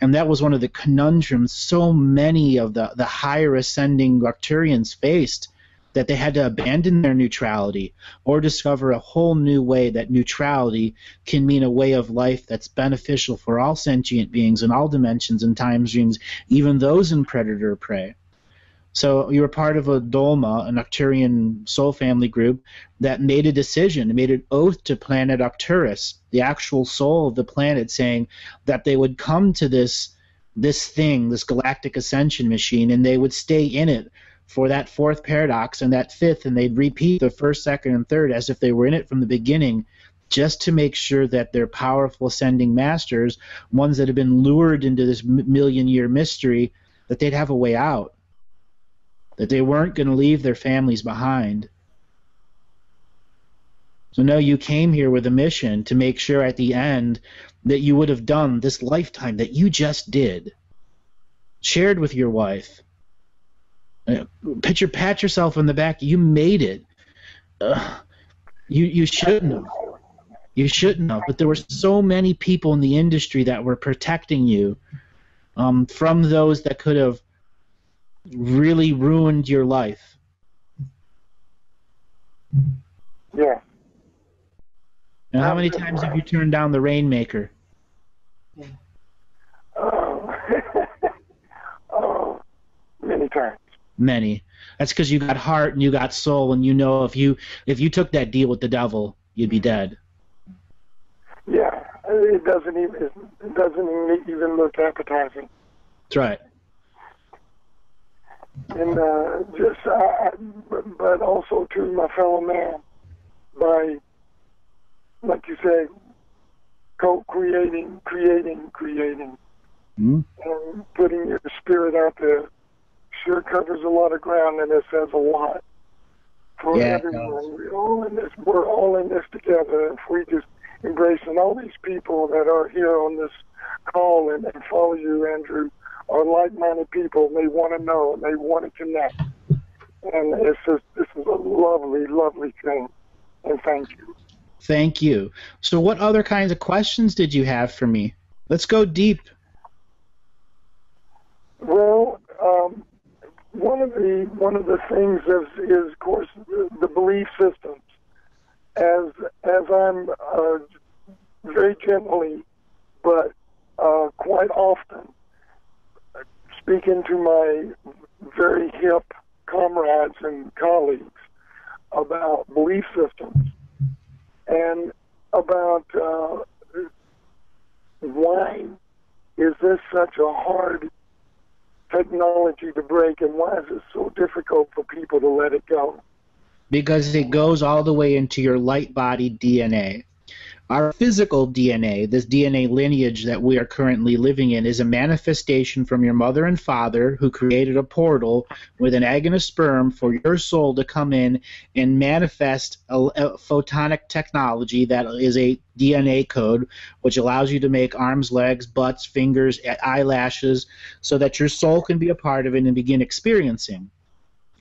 And that was one of the conundrums so many of the higher ascending Arcturians faced, that they had to abandon their neutrality or discover a whole new way that neutrality can mean a way of life that's beneficial for all sentient beings in all dimensions and time streams, even those in predator-prey. So you were part of a Dolma, an Arcturian soul family group, that made a decision, made an oath to planet Arcturus, the actual soul of the planet, saying that they would come to this thing, this galactic ascension machine, and they would stay in it for that fourth paradox and that fifth, and they'd repeat the first, second, and third as if they were in it from the beginning, just to make sure that their powerful ascending masters, ones that have been lured into this million-year mystery, that they'd have a way out, that they weren't going to leave their families behind. So no, you came here with a mission to make sure at the end that you would have done this lifetime that you just did, shared with your wife. Pat yourself on the back. You made it. You shouldn't have. You shouldn't have. But there were so many people in the industry that were protecting you from those that could have really ruined your life. Yeah. Now, how many times have you turned down the Rainmaker? Many times. Many. That's because you got heart and you got soul, and you know if you took that deal with the devil, you'd be dead. Yeah, it doesn't even look appetizing. That's right. and but also to my fellow man by, like you say, co-creating, creating, and putting your spirit out there. Sure covers a lot of ground, and it says a lot for everyone. We're all in this together. If we just embrace, and all these people that are here on this call and follow you, Andrew, are like-minded people. And they want to know, and they want to connect. And this is a lovely, lovely thing. And thank you. Thank you. So what other kinds of questions did you have for me? Let's go deep. Well, one of the things is of course the belief systems. As I'm very gently, but quite often, speaking to my very hip comrades and colleagues about belief systems and about why is this such a hard technology to break, and why is it so difficult for people to let it go? Because it goes all the way into your light body DNA. Our physical DNA, this DNA lineage that we are currently living in, is a manifestation from your mother and father who created a portal with an egg and a sperm for your soul to come in and manifest a photonic technology that is a DNA code, which allows you to make arms, legs, butts, fingers, eyelashes, so that your soul can be a part of it and begin experiencing.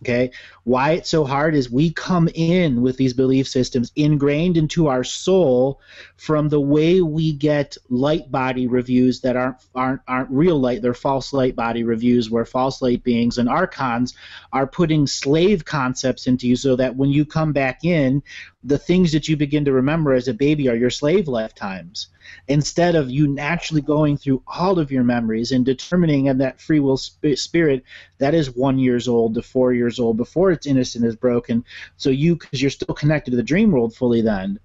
Okay, why it's so hard is we come in with these belief systems ingrained into our soul from the way we get light body reviews that aren't real light. They're false light body reviews where false light beings and archons are putting slave concepts into you, so that when you come back in, the things that you begin to remember as a baby are your slave lifetimes, instead of you naturally going through all of your memories and determining in that free will spirit that is 1 year old to 4 years old before its innocence is broken. So because you're still connected to the dream world fully then.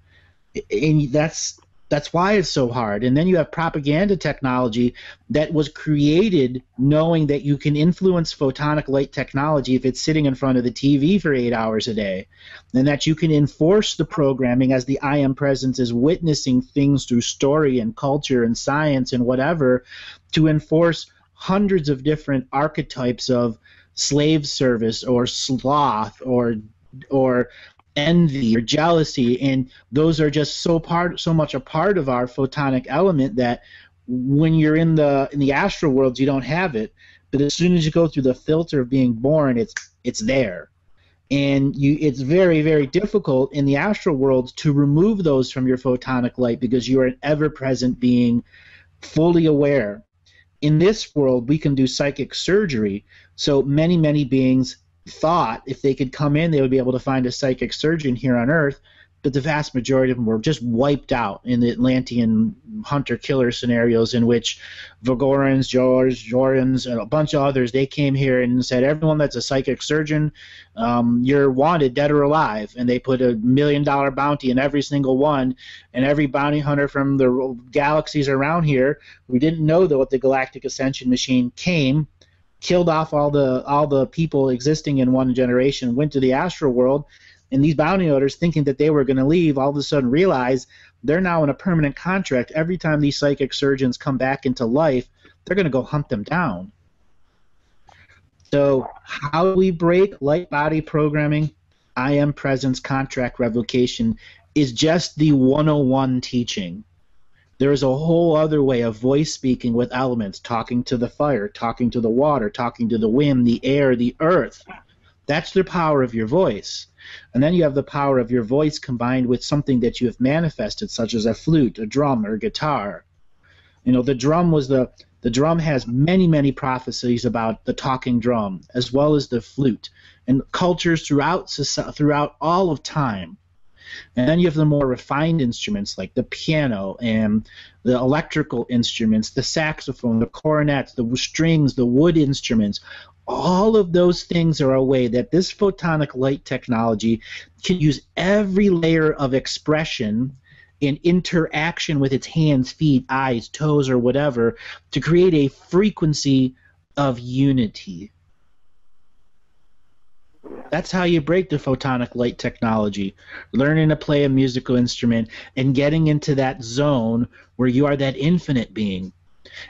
And that's why it's so hard. And then you have propaganda technology that was created knowing that you can influence photonic light technology if it's sitting in front of the TV for 8 hours a day, and that you can enforce the programming as the I Am Presence is witnessing things through story and culture and science and whatever, to enforce hundreds of different archetypes of slave service or sloth or envy or jealousy, and those are just so much a part of our photonic element that when you're in the astral worlds you don't have it, but as soon as you go through the filter of being born, it's there. And it's very, very difficult in the astral worlds to remove those from your photonic light, because you are an ever-present being, fully aware. In this world we can do psychic surgery, so many beings thought if they could come in they would be able to find a psychic surgeon here on Earth, but the vast majority of them were just wiped out in the Atlantean hunter-killer scenarios, in which Vogorans, Jorans, and a bunch of others, they came here and said, everyone that's a psychic surgeon, you're wanted, dead or alive, and they put $1 million bounty in every single one, and every bounty hunter from the galaxies around here, we didn't know that what the Galactic Ascension machine came, killed off all the people existing in one generation, went to the astral world, and these bounty hunters, thinking that they were going to leave, all of a sudden realize they're now in a permanent contract. Every time these psychic surgeons come back into life, they're going to go hunt them down. So how do we break light body programming? I Am Presence contract revocation is just the 101 teaching. There is a whole other way of voice speaking with elements, talking to the fire, talking to the water, talking to the wind, the air, the earth. That's the power of your voice. And then you have the power of your voice combined with something that you have manifested, such as a flute, a drum, or a guitar. You know, the drum has many prophecies about the talking drum, as well as the flute, and cultures throughout all of time. And then you have the more refined instruments like the piano and the electrical instruments, the saxophone, the cornets, the strings, the wood instruments. All of those things are a way that this photonic light technology can use every layer of expression in interaction with its hands, feet, eyes, toes, or whatever, to create a frequency of unity. That's how you break the photonic light technology. Learning to play a musical instrument and getting into that zone where you are that infinite being.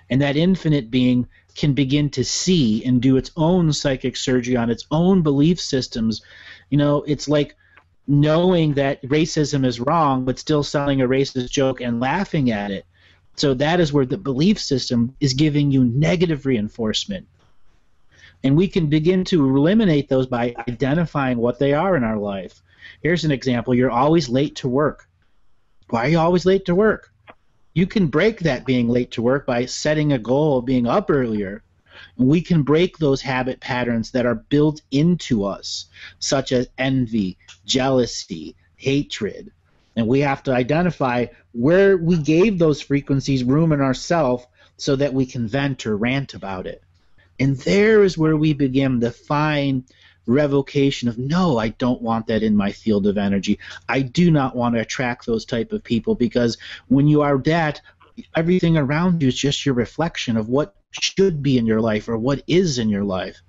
And that infinite being can begin to see and do its own psychic surgery on its own belief systems. You know, it's like knowing that racism is wrong, but still selling a racist joke and laughing at it. So that is where the belief system is giving you negative reinforcement. And we can begin to eliminate those by identifying what they are in our life. Here's an example. You're always late to work. Why are you always late to work? You can break that being late to work by setting a goal of being up earlier. And we can break those habit patterns that are built into us, such as envy, jealousy, hatred. And we have to identify where we gave those frequencies room in ourselves so that we can vent or rant about it. And there is where we begin the fine revocation of, no, I don't want that in my field of energy. I do not want to attract those type of people, because when you are that, everything around you is just your reflection of what should be in your life or what is in your life.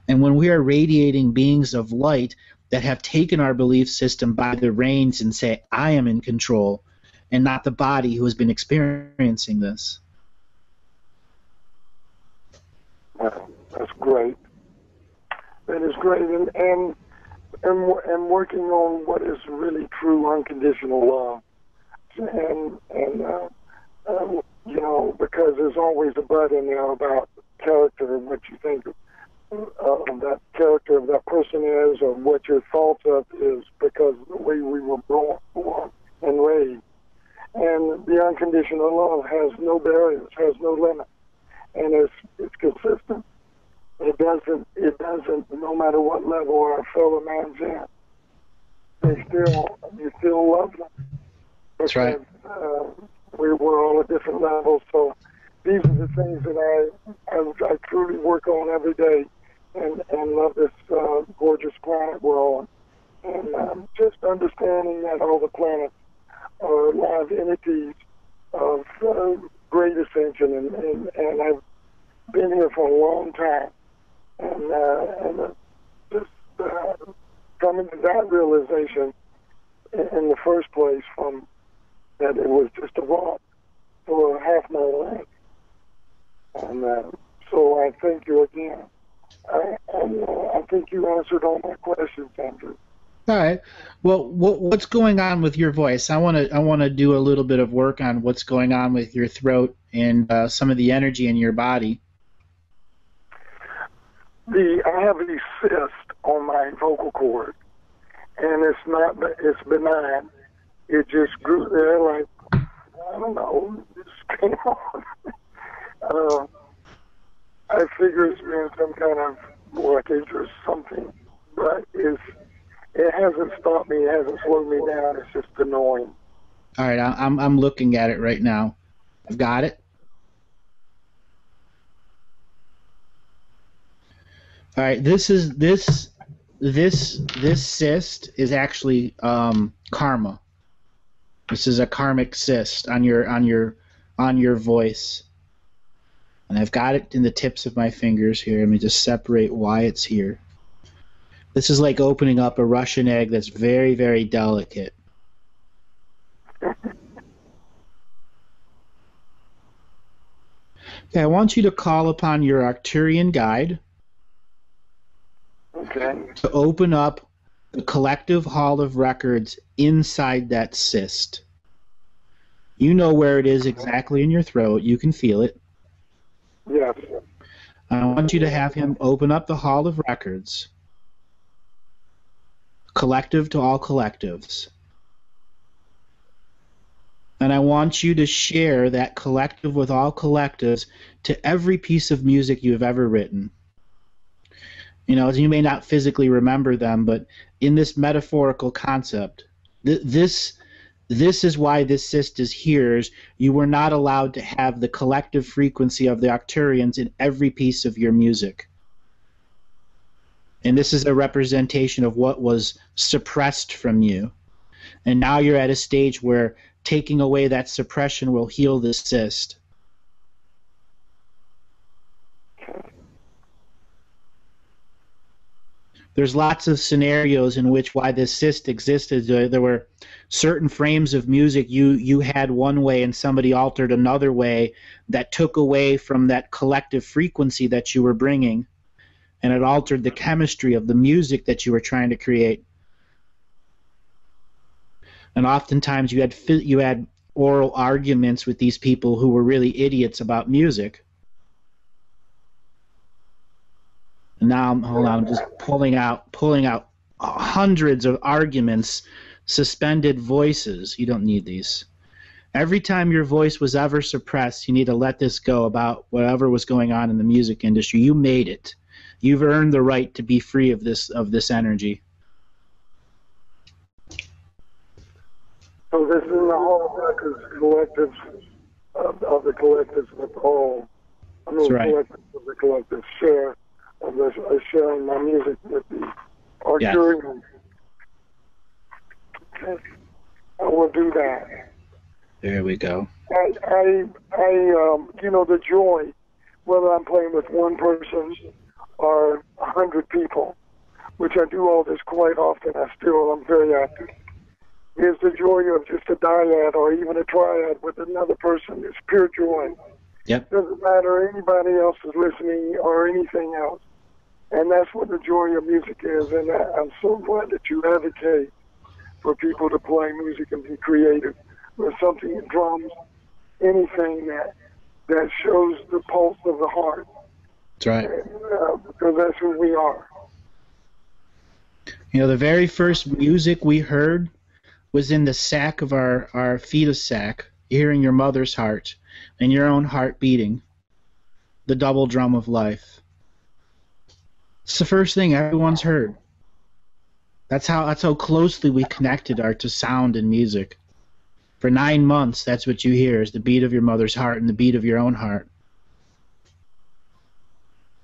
And when we are radiating beings of light that have taken our belief system by the reins and say, I am in control, and not the body who has been experiencing this. That's great. That is great, and working on what is really true unconditional love, and you know, because there's always a but in there about character and what you think that character of that person is, or what your thoughts of is, because the way we were born and raised. And the unconditional love has no barriers, has no limit, and it's consistent. It doesn't, no matter what level our fellow man's in, you still love them. That's right. We're all at different levels, so these are the things that I truly work on every day, and love this gorgeous planet we're on. And just understanding that all the planets are live entities of great ascension, and I've been here for a long time. And just coming to that realization in the first place, from that it was just a walk for half my life. And so I thank you again. I think you answered all my questions, Andrew. All right. Well, what's going on with your voice? I want to do a little bit of work on what's going on with your throat and some of the energy in your body. I have a cyst on my vocal cord, and it's benign. It just grew there like, I don't know, it just came on. I figure it's been some kind of blockage or something, but it hasn't stopped me, it hasn't slowed me down, it's just annoying. All right, I'm looking at it right now. I've got it. All right, this cyst is actually karma. This is a karmic cyst on your voice, and I've got it in the tips of my fingers here. Let me just separate why it's here. This is like opening up a Russian egg that's very, very delicate. Okay, I want you to call upon your Arcturian guide. Okay. To open up the collective hall of records inside that cyst. You know where it is exactly in your throat. You can feel it. Yes. I want you to have him open up the hall of records, collective to all collectives. And I want you to share that collective with all collectives to every piece of music you have ever written. You know, you may not physically remember them, but in this metaphorical concept, this is why this cyst is here. Is you were not allowed to have the collective frequency of the Arcturians in every piece of your music. And this is a representation of what was suppressed from you. And now you're at a stage where taking away that suppression will heal this cyst. There's lots of scenarios in which why this cyst existed. There were certain frames of music you had one way and somebody altered another way that took away from that collective frequency that you were bringing, and it altered the chemistry of the music that you were trying to create. And oftentimes you had oral arguments with these people who were really idiots about music. And now, hold on, I'm just pulling out hundreds of arguments, suspended voices. You don't need these. Every time your voice was ever suppressed, you need to let this go about whatever was going on in the music industry. You made it. You've earned the right to be free of this energy. So this is the whole records collectives of the collectives with all. I mean, That's right. collectives of the collective share of this, sharing my music with the Arcturians. Okay. I will do that. There we go. The joy, whether I'm playing with one person or 100 people, which I do all this quite often. I'm very active. Is the joy of just a dyad or even a triad with another person. It's pure joy. Yep. Doesn't matter anybody else is listening or anything else. And that's what the joy of music is. And I'm so glad that you advocate for people to play music and be creative with something in drums, anything that shows the pulse of the heart. That's right. And, because that's who we are. You know, the very first music we heard was in the sac of our fetus sac, hearing your mother's heart and your own heart beating, the double drum of life. It's the first thing everyone's heard. That's how closely we connected to sound and music. For 9 months, that's what you hear, is the beat of your mother's heart and the beat of your own heart.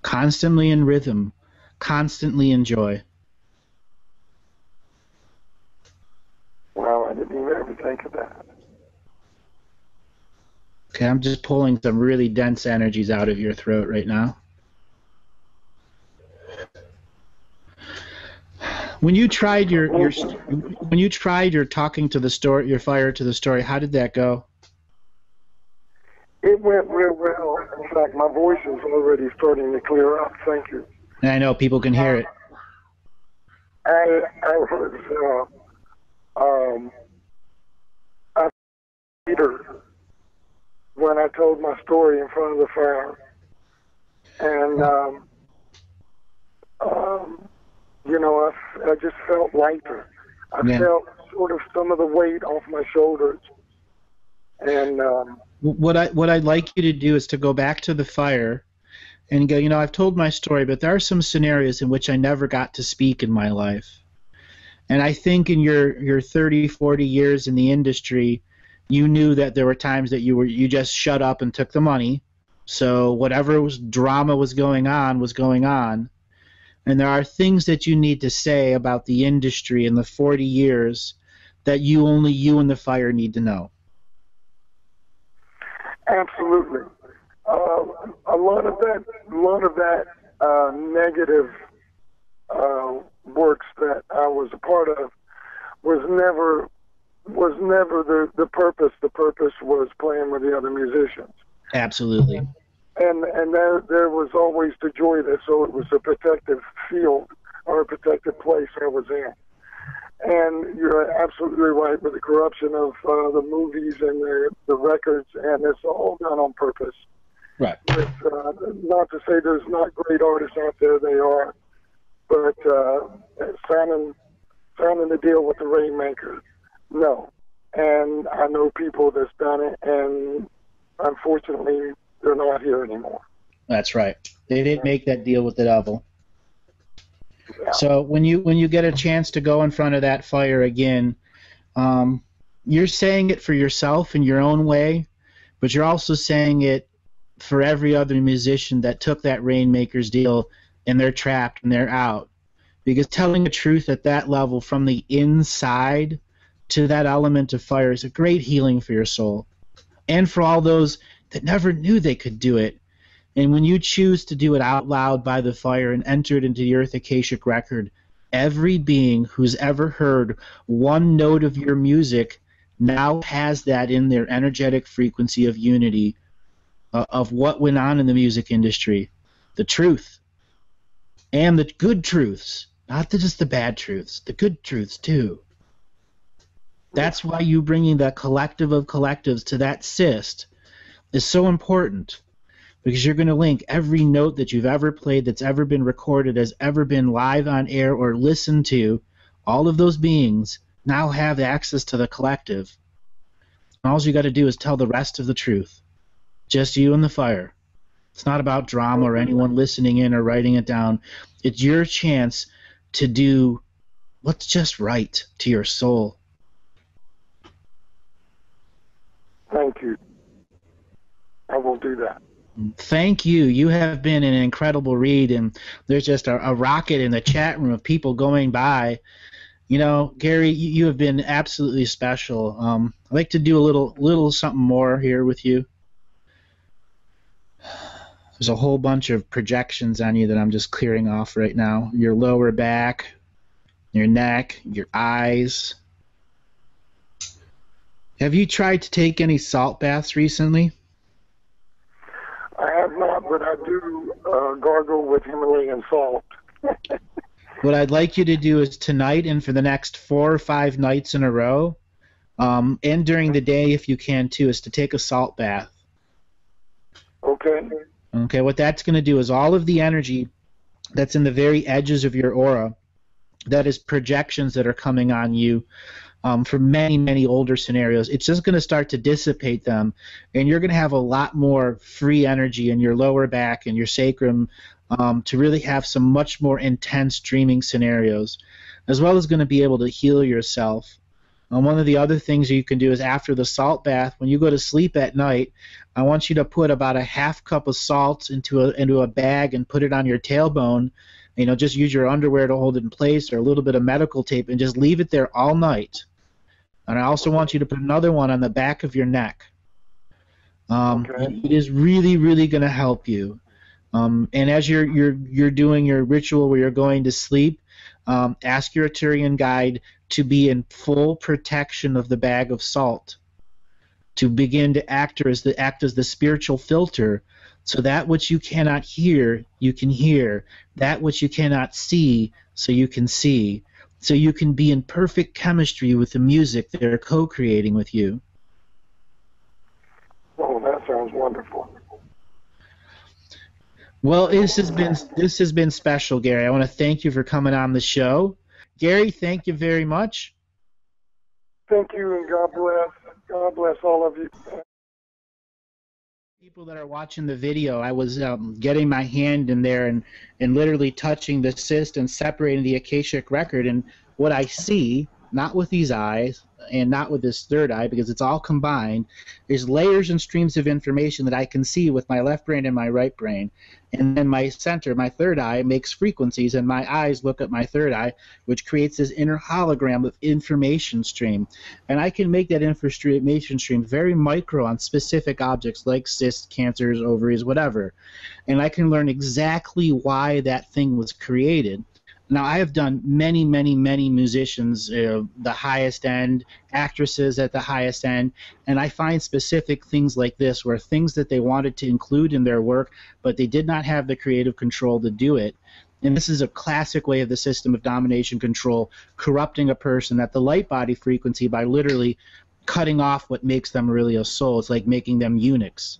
Constantly in rhythm, constantly in joy. Wow, I didn't even ever think of that. Okay, I'm just pulling some really dense energies out of your throat right now. When you tried your talking to the story, your fire to the story, how did that go? It went real well. In fact, my voice is already starting to clear up. Thank you. I know people can hear it. I leader when I told my story in front of the fire, and I just felt lighter. I felt sort of some of the weight off my shoulders. And what I'd like you to do is to go back to the fire and go, I've told my story, but there are some scenarios in which I never got to speak in my life. And I think in your 30, 40 years in the industry, you knew that there were times that you just shut up and took the money. So whatever drama was going on. And there are things that you need to say about the industry in the 40 years that only you and the fire need to know. Absolutely. A lot of that negative works that I was a part of was never the purpose. The purpose was playing with the other musicians. Absolutely. And there was always the joy there, so it was a protective field or a protected place I was in. And you're absolutely right with the corruption of the movies and the records, and it's all done on purpose. Right. Not to say there's not great artists out there, they are, but signing the deal with the Rainmaker, no. And I know people that's done it, and unfortunately, they're not here anymore. That's right. They didn't make that deal with the devil. Yeah. So when you get a chance to go in front of that fire again, you're saying it for yourself in your own way, but you're also saying it for every other musician that took that Rainmaker's deal and they're trapped and they're out. Because telling the truth at that level from the inside to that element of fire is a great healing for your soul. And for all those that never knew they could do it. And when you choose to do it out loud by the fire and enter it into the Earth Akashic record, Every being who's ever heard one note of your music now has that in their energetic frequency of unity of what went on in the music industry. The truth. And the good truths. Not just the bad truths. The good truths, too. That's why you bringing that collective of collectives to that cyst is so important. Because you're going to link every note that you've ever played, that's ever been recorded, has ever been live on air or listened to. All of those beings now have access to the collective. And all you got to do is tell the rest of the truth. Just you and the fire. It's not about drama or anyone listening in or writing it down. It's your chance to do what's just right to your soul. Thank you. I will do that. Thank you. You have been an incredible read, and there's just a rocket in the chat room of people going by. You know, Gary, you have been absolutely special. I'd like to do a little something more here with you. There's a whole bunch of projections on you that I'm just clearing off right now. Your lower back, your neck, your eyes. Have you tried to take any salt baths recently? I have not, but I do gargle with Himalayan salt. What I'd like you to do is tonight and for the next 4 or 5 nights in a row, and during the day if you can too, is to take a salt bath. Okay. Okay, what that's going to do is all of the energy that's in the very edges of your aura, that is projections that are coming on you from many, many older scenarios, it's just going to start to dissipate them, and you're going to have a lot more free energy in your lower back and your sacrum to really have some much more intense dreaming scenarios, as well as going to be able to heal yourself. One of the other things you can do is after the salt bath, when you go to sleep at night, I want you to put about a half cup of salt into a bag and put it on your tailbone. You know, just use your underwear to hold it in place or a little bit of medical tape and just leave it there all night. And I also want you to put another one on the back of your neck. Okay. It is really, really going to help you. And as you're doing your ritual where you're going to sleep, ask your Arcturian guide to be in full protection of the bag of salt, to begin to act as the spiritual filter, so that which you cannot hear, you can hear, that which you cannot see, so you can see, so you can be in perfect chemistry with the music they're co-creating with you. Oh, that sounds wonderful. Well, this has been special, Gary. I want to thank you for coming on the show. Gary, thank you very much. Thank you, and God bless. God bless all of you. People that are watching the video, I was getting my hand in there and literally touching the cyst and separating the akashic record, and what I see, not with these eyes and not with this third eye because it's all combined, there's layers and streams of information that I can see with my left brain and my right brain. And then my center, my third eye, makes frequencies, and my eyes look at my third eye, which creates this inner hologram of information stream. And I can make that information stream very micro on specific objects like cysts, cancers, ovaries, whatever. And I can learn exactly why that thing was created. Now, I have done many, many, many musicians, the highest end, actresses at the highest end, and I find specific things like this where things that they wanted to include in their work, but they did not have the creative control to do it. And this is a classic way of the system of domination control, corrupting a person at the light body frequency by literally cutting off what makes them really a soul. It's like making them eunuchs.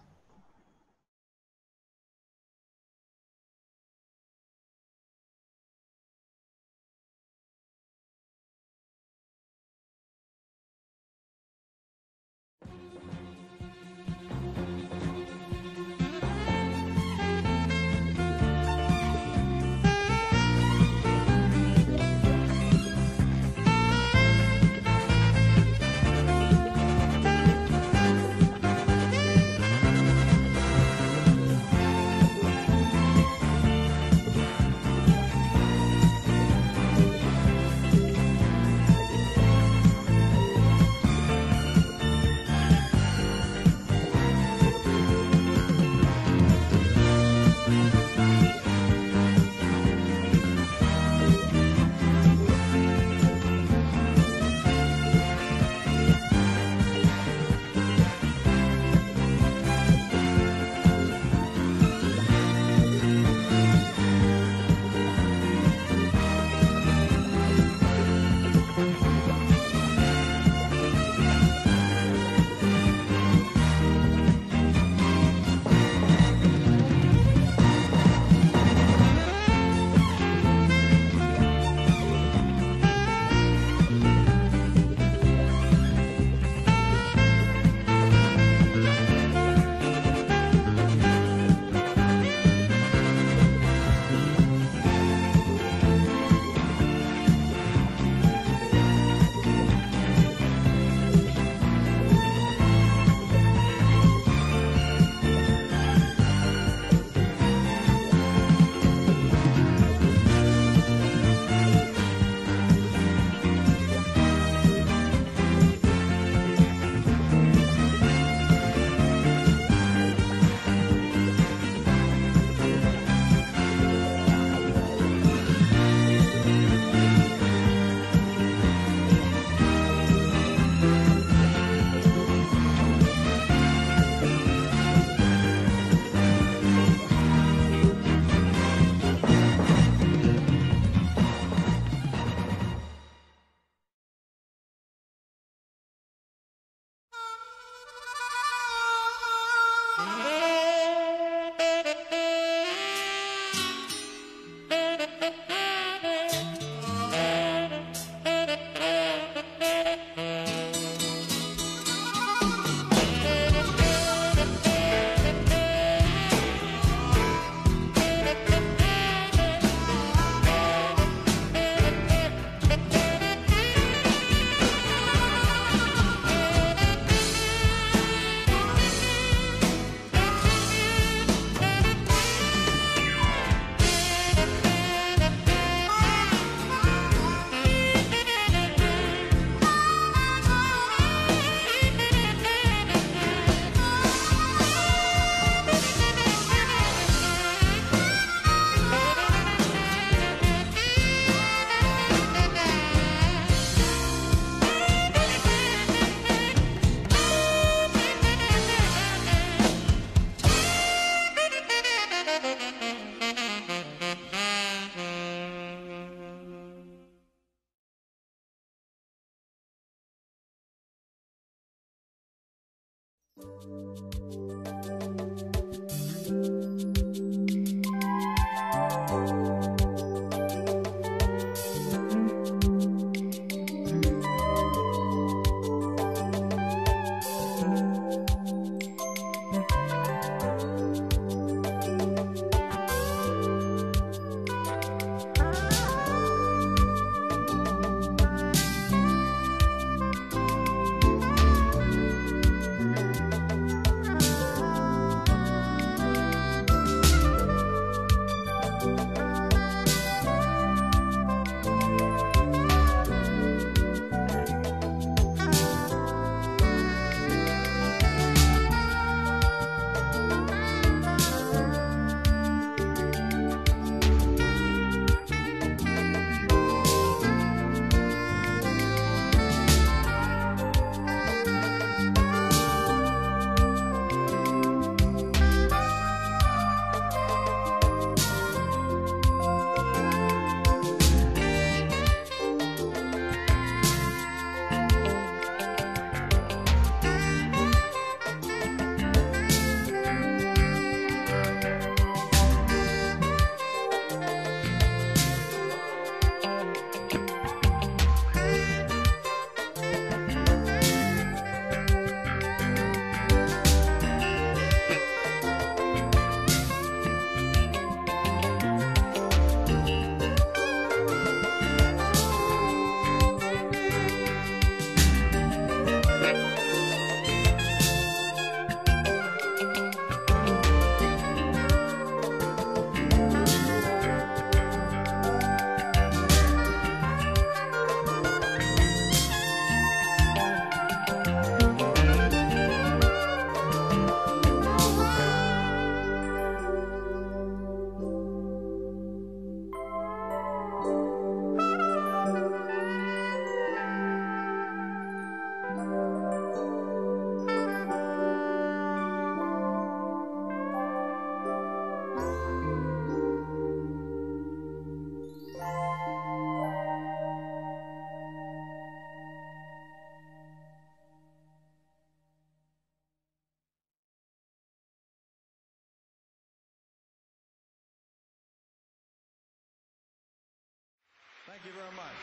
Thank you very much.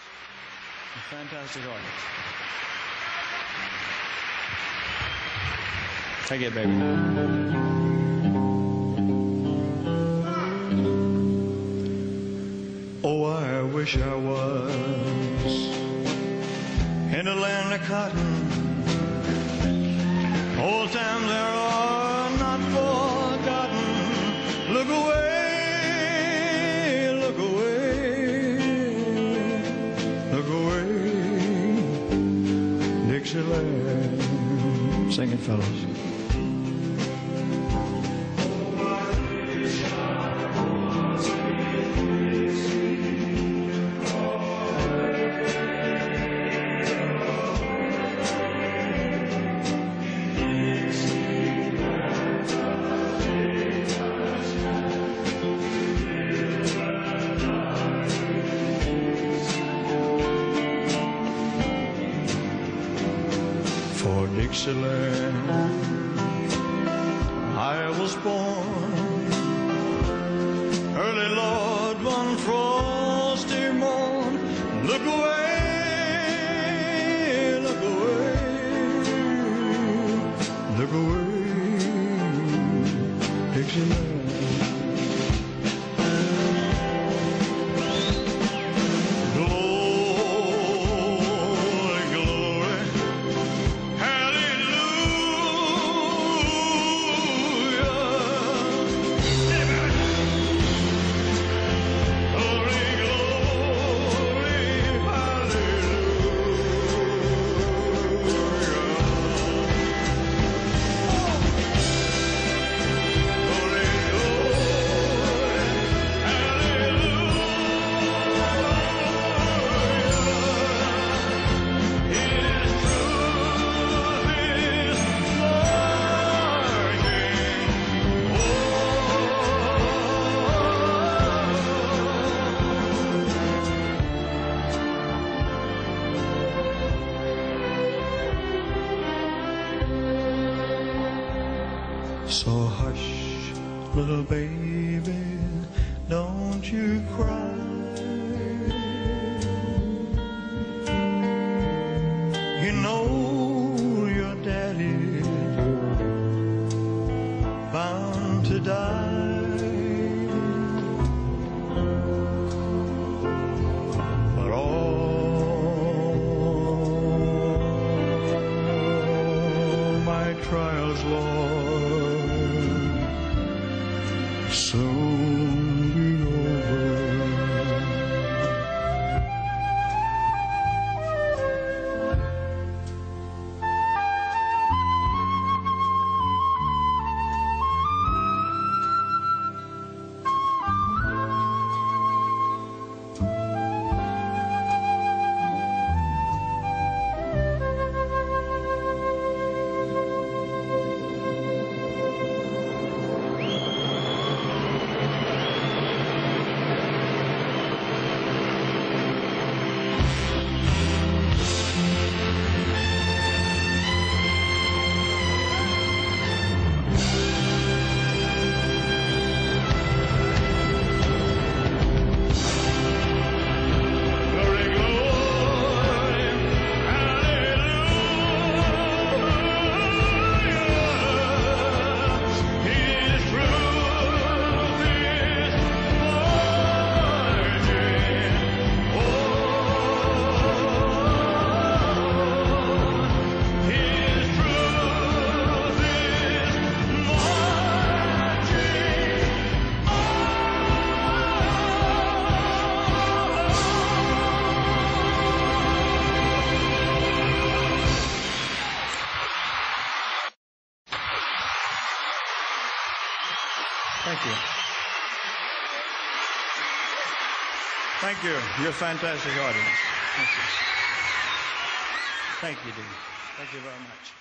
A fantastic audience. Take it, baby. Oh, I wish I was in a land of cotton. Old times there are not forgotten. Look away, look away, look away, Dixieland. Sing it, fellas. Dixieland, I was born early, Lord, one frosty morn. Look away, look away, look away, Dixieland. So hush, little baby, don't you cry. You know your daddy bound to die, but all my trials, Lord, soon be over. Thank you. Thank you. You're a fantastic audience. Thank you. Thank you, Dean. Thank you very much.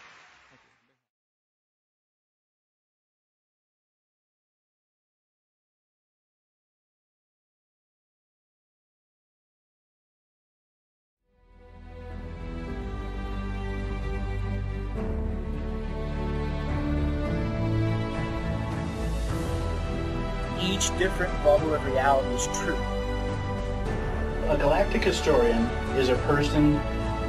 Each different bubble of reality is true. A galactic historian is a person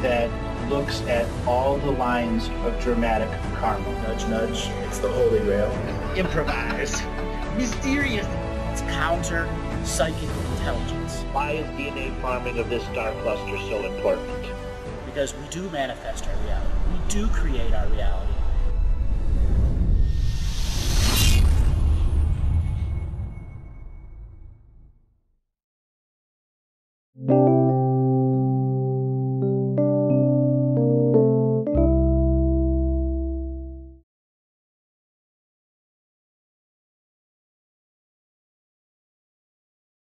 that looks at all the lines of dramatic karma. Nudge, nudge. It's the Holy Grail. Improvise. Mysterious. It's counter psychic intelligence. Why is DNA farming of this star cluster so important? Because we do manifest our reality. We do create our reality.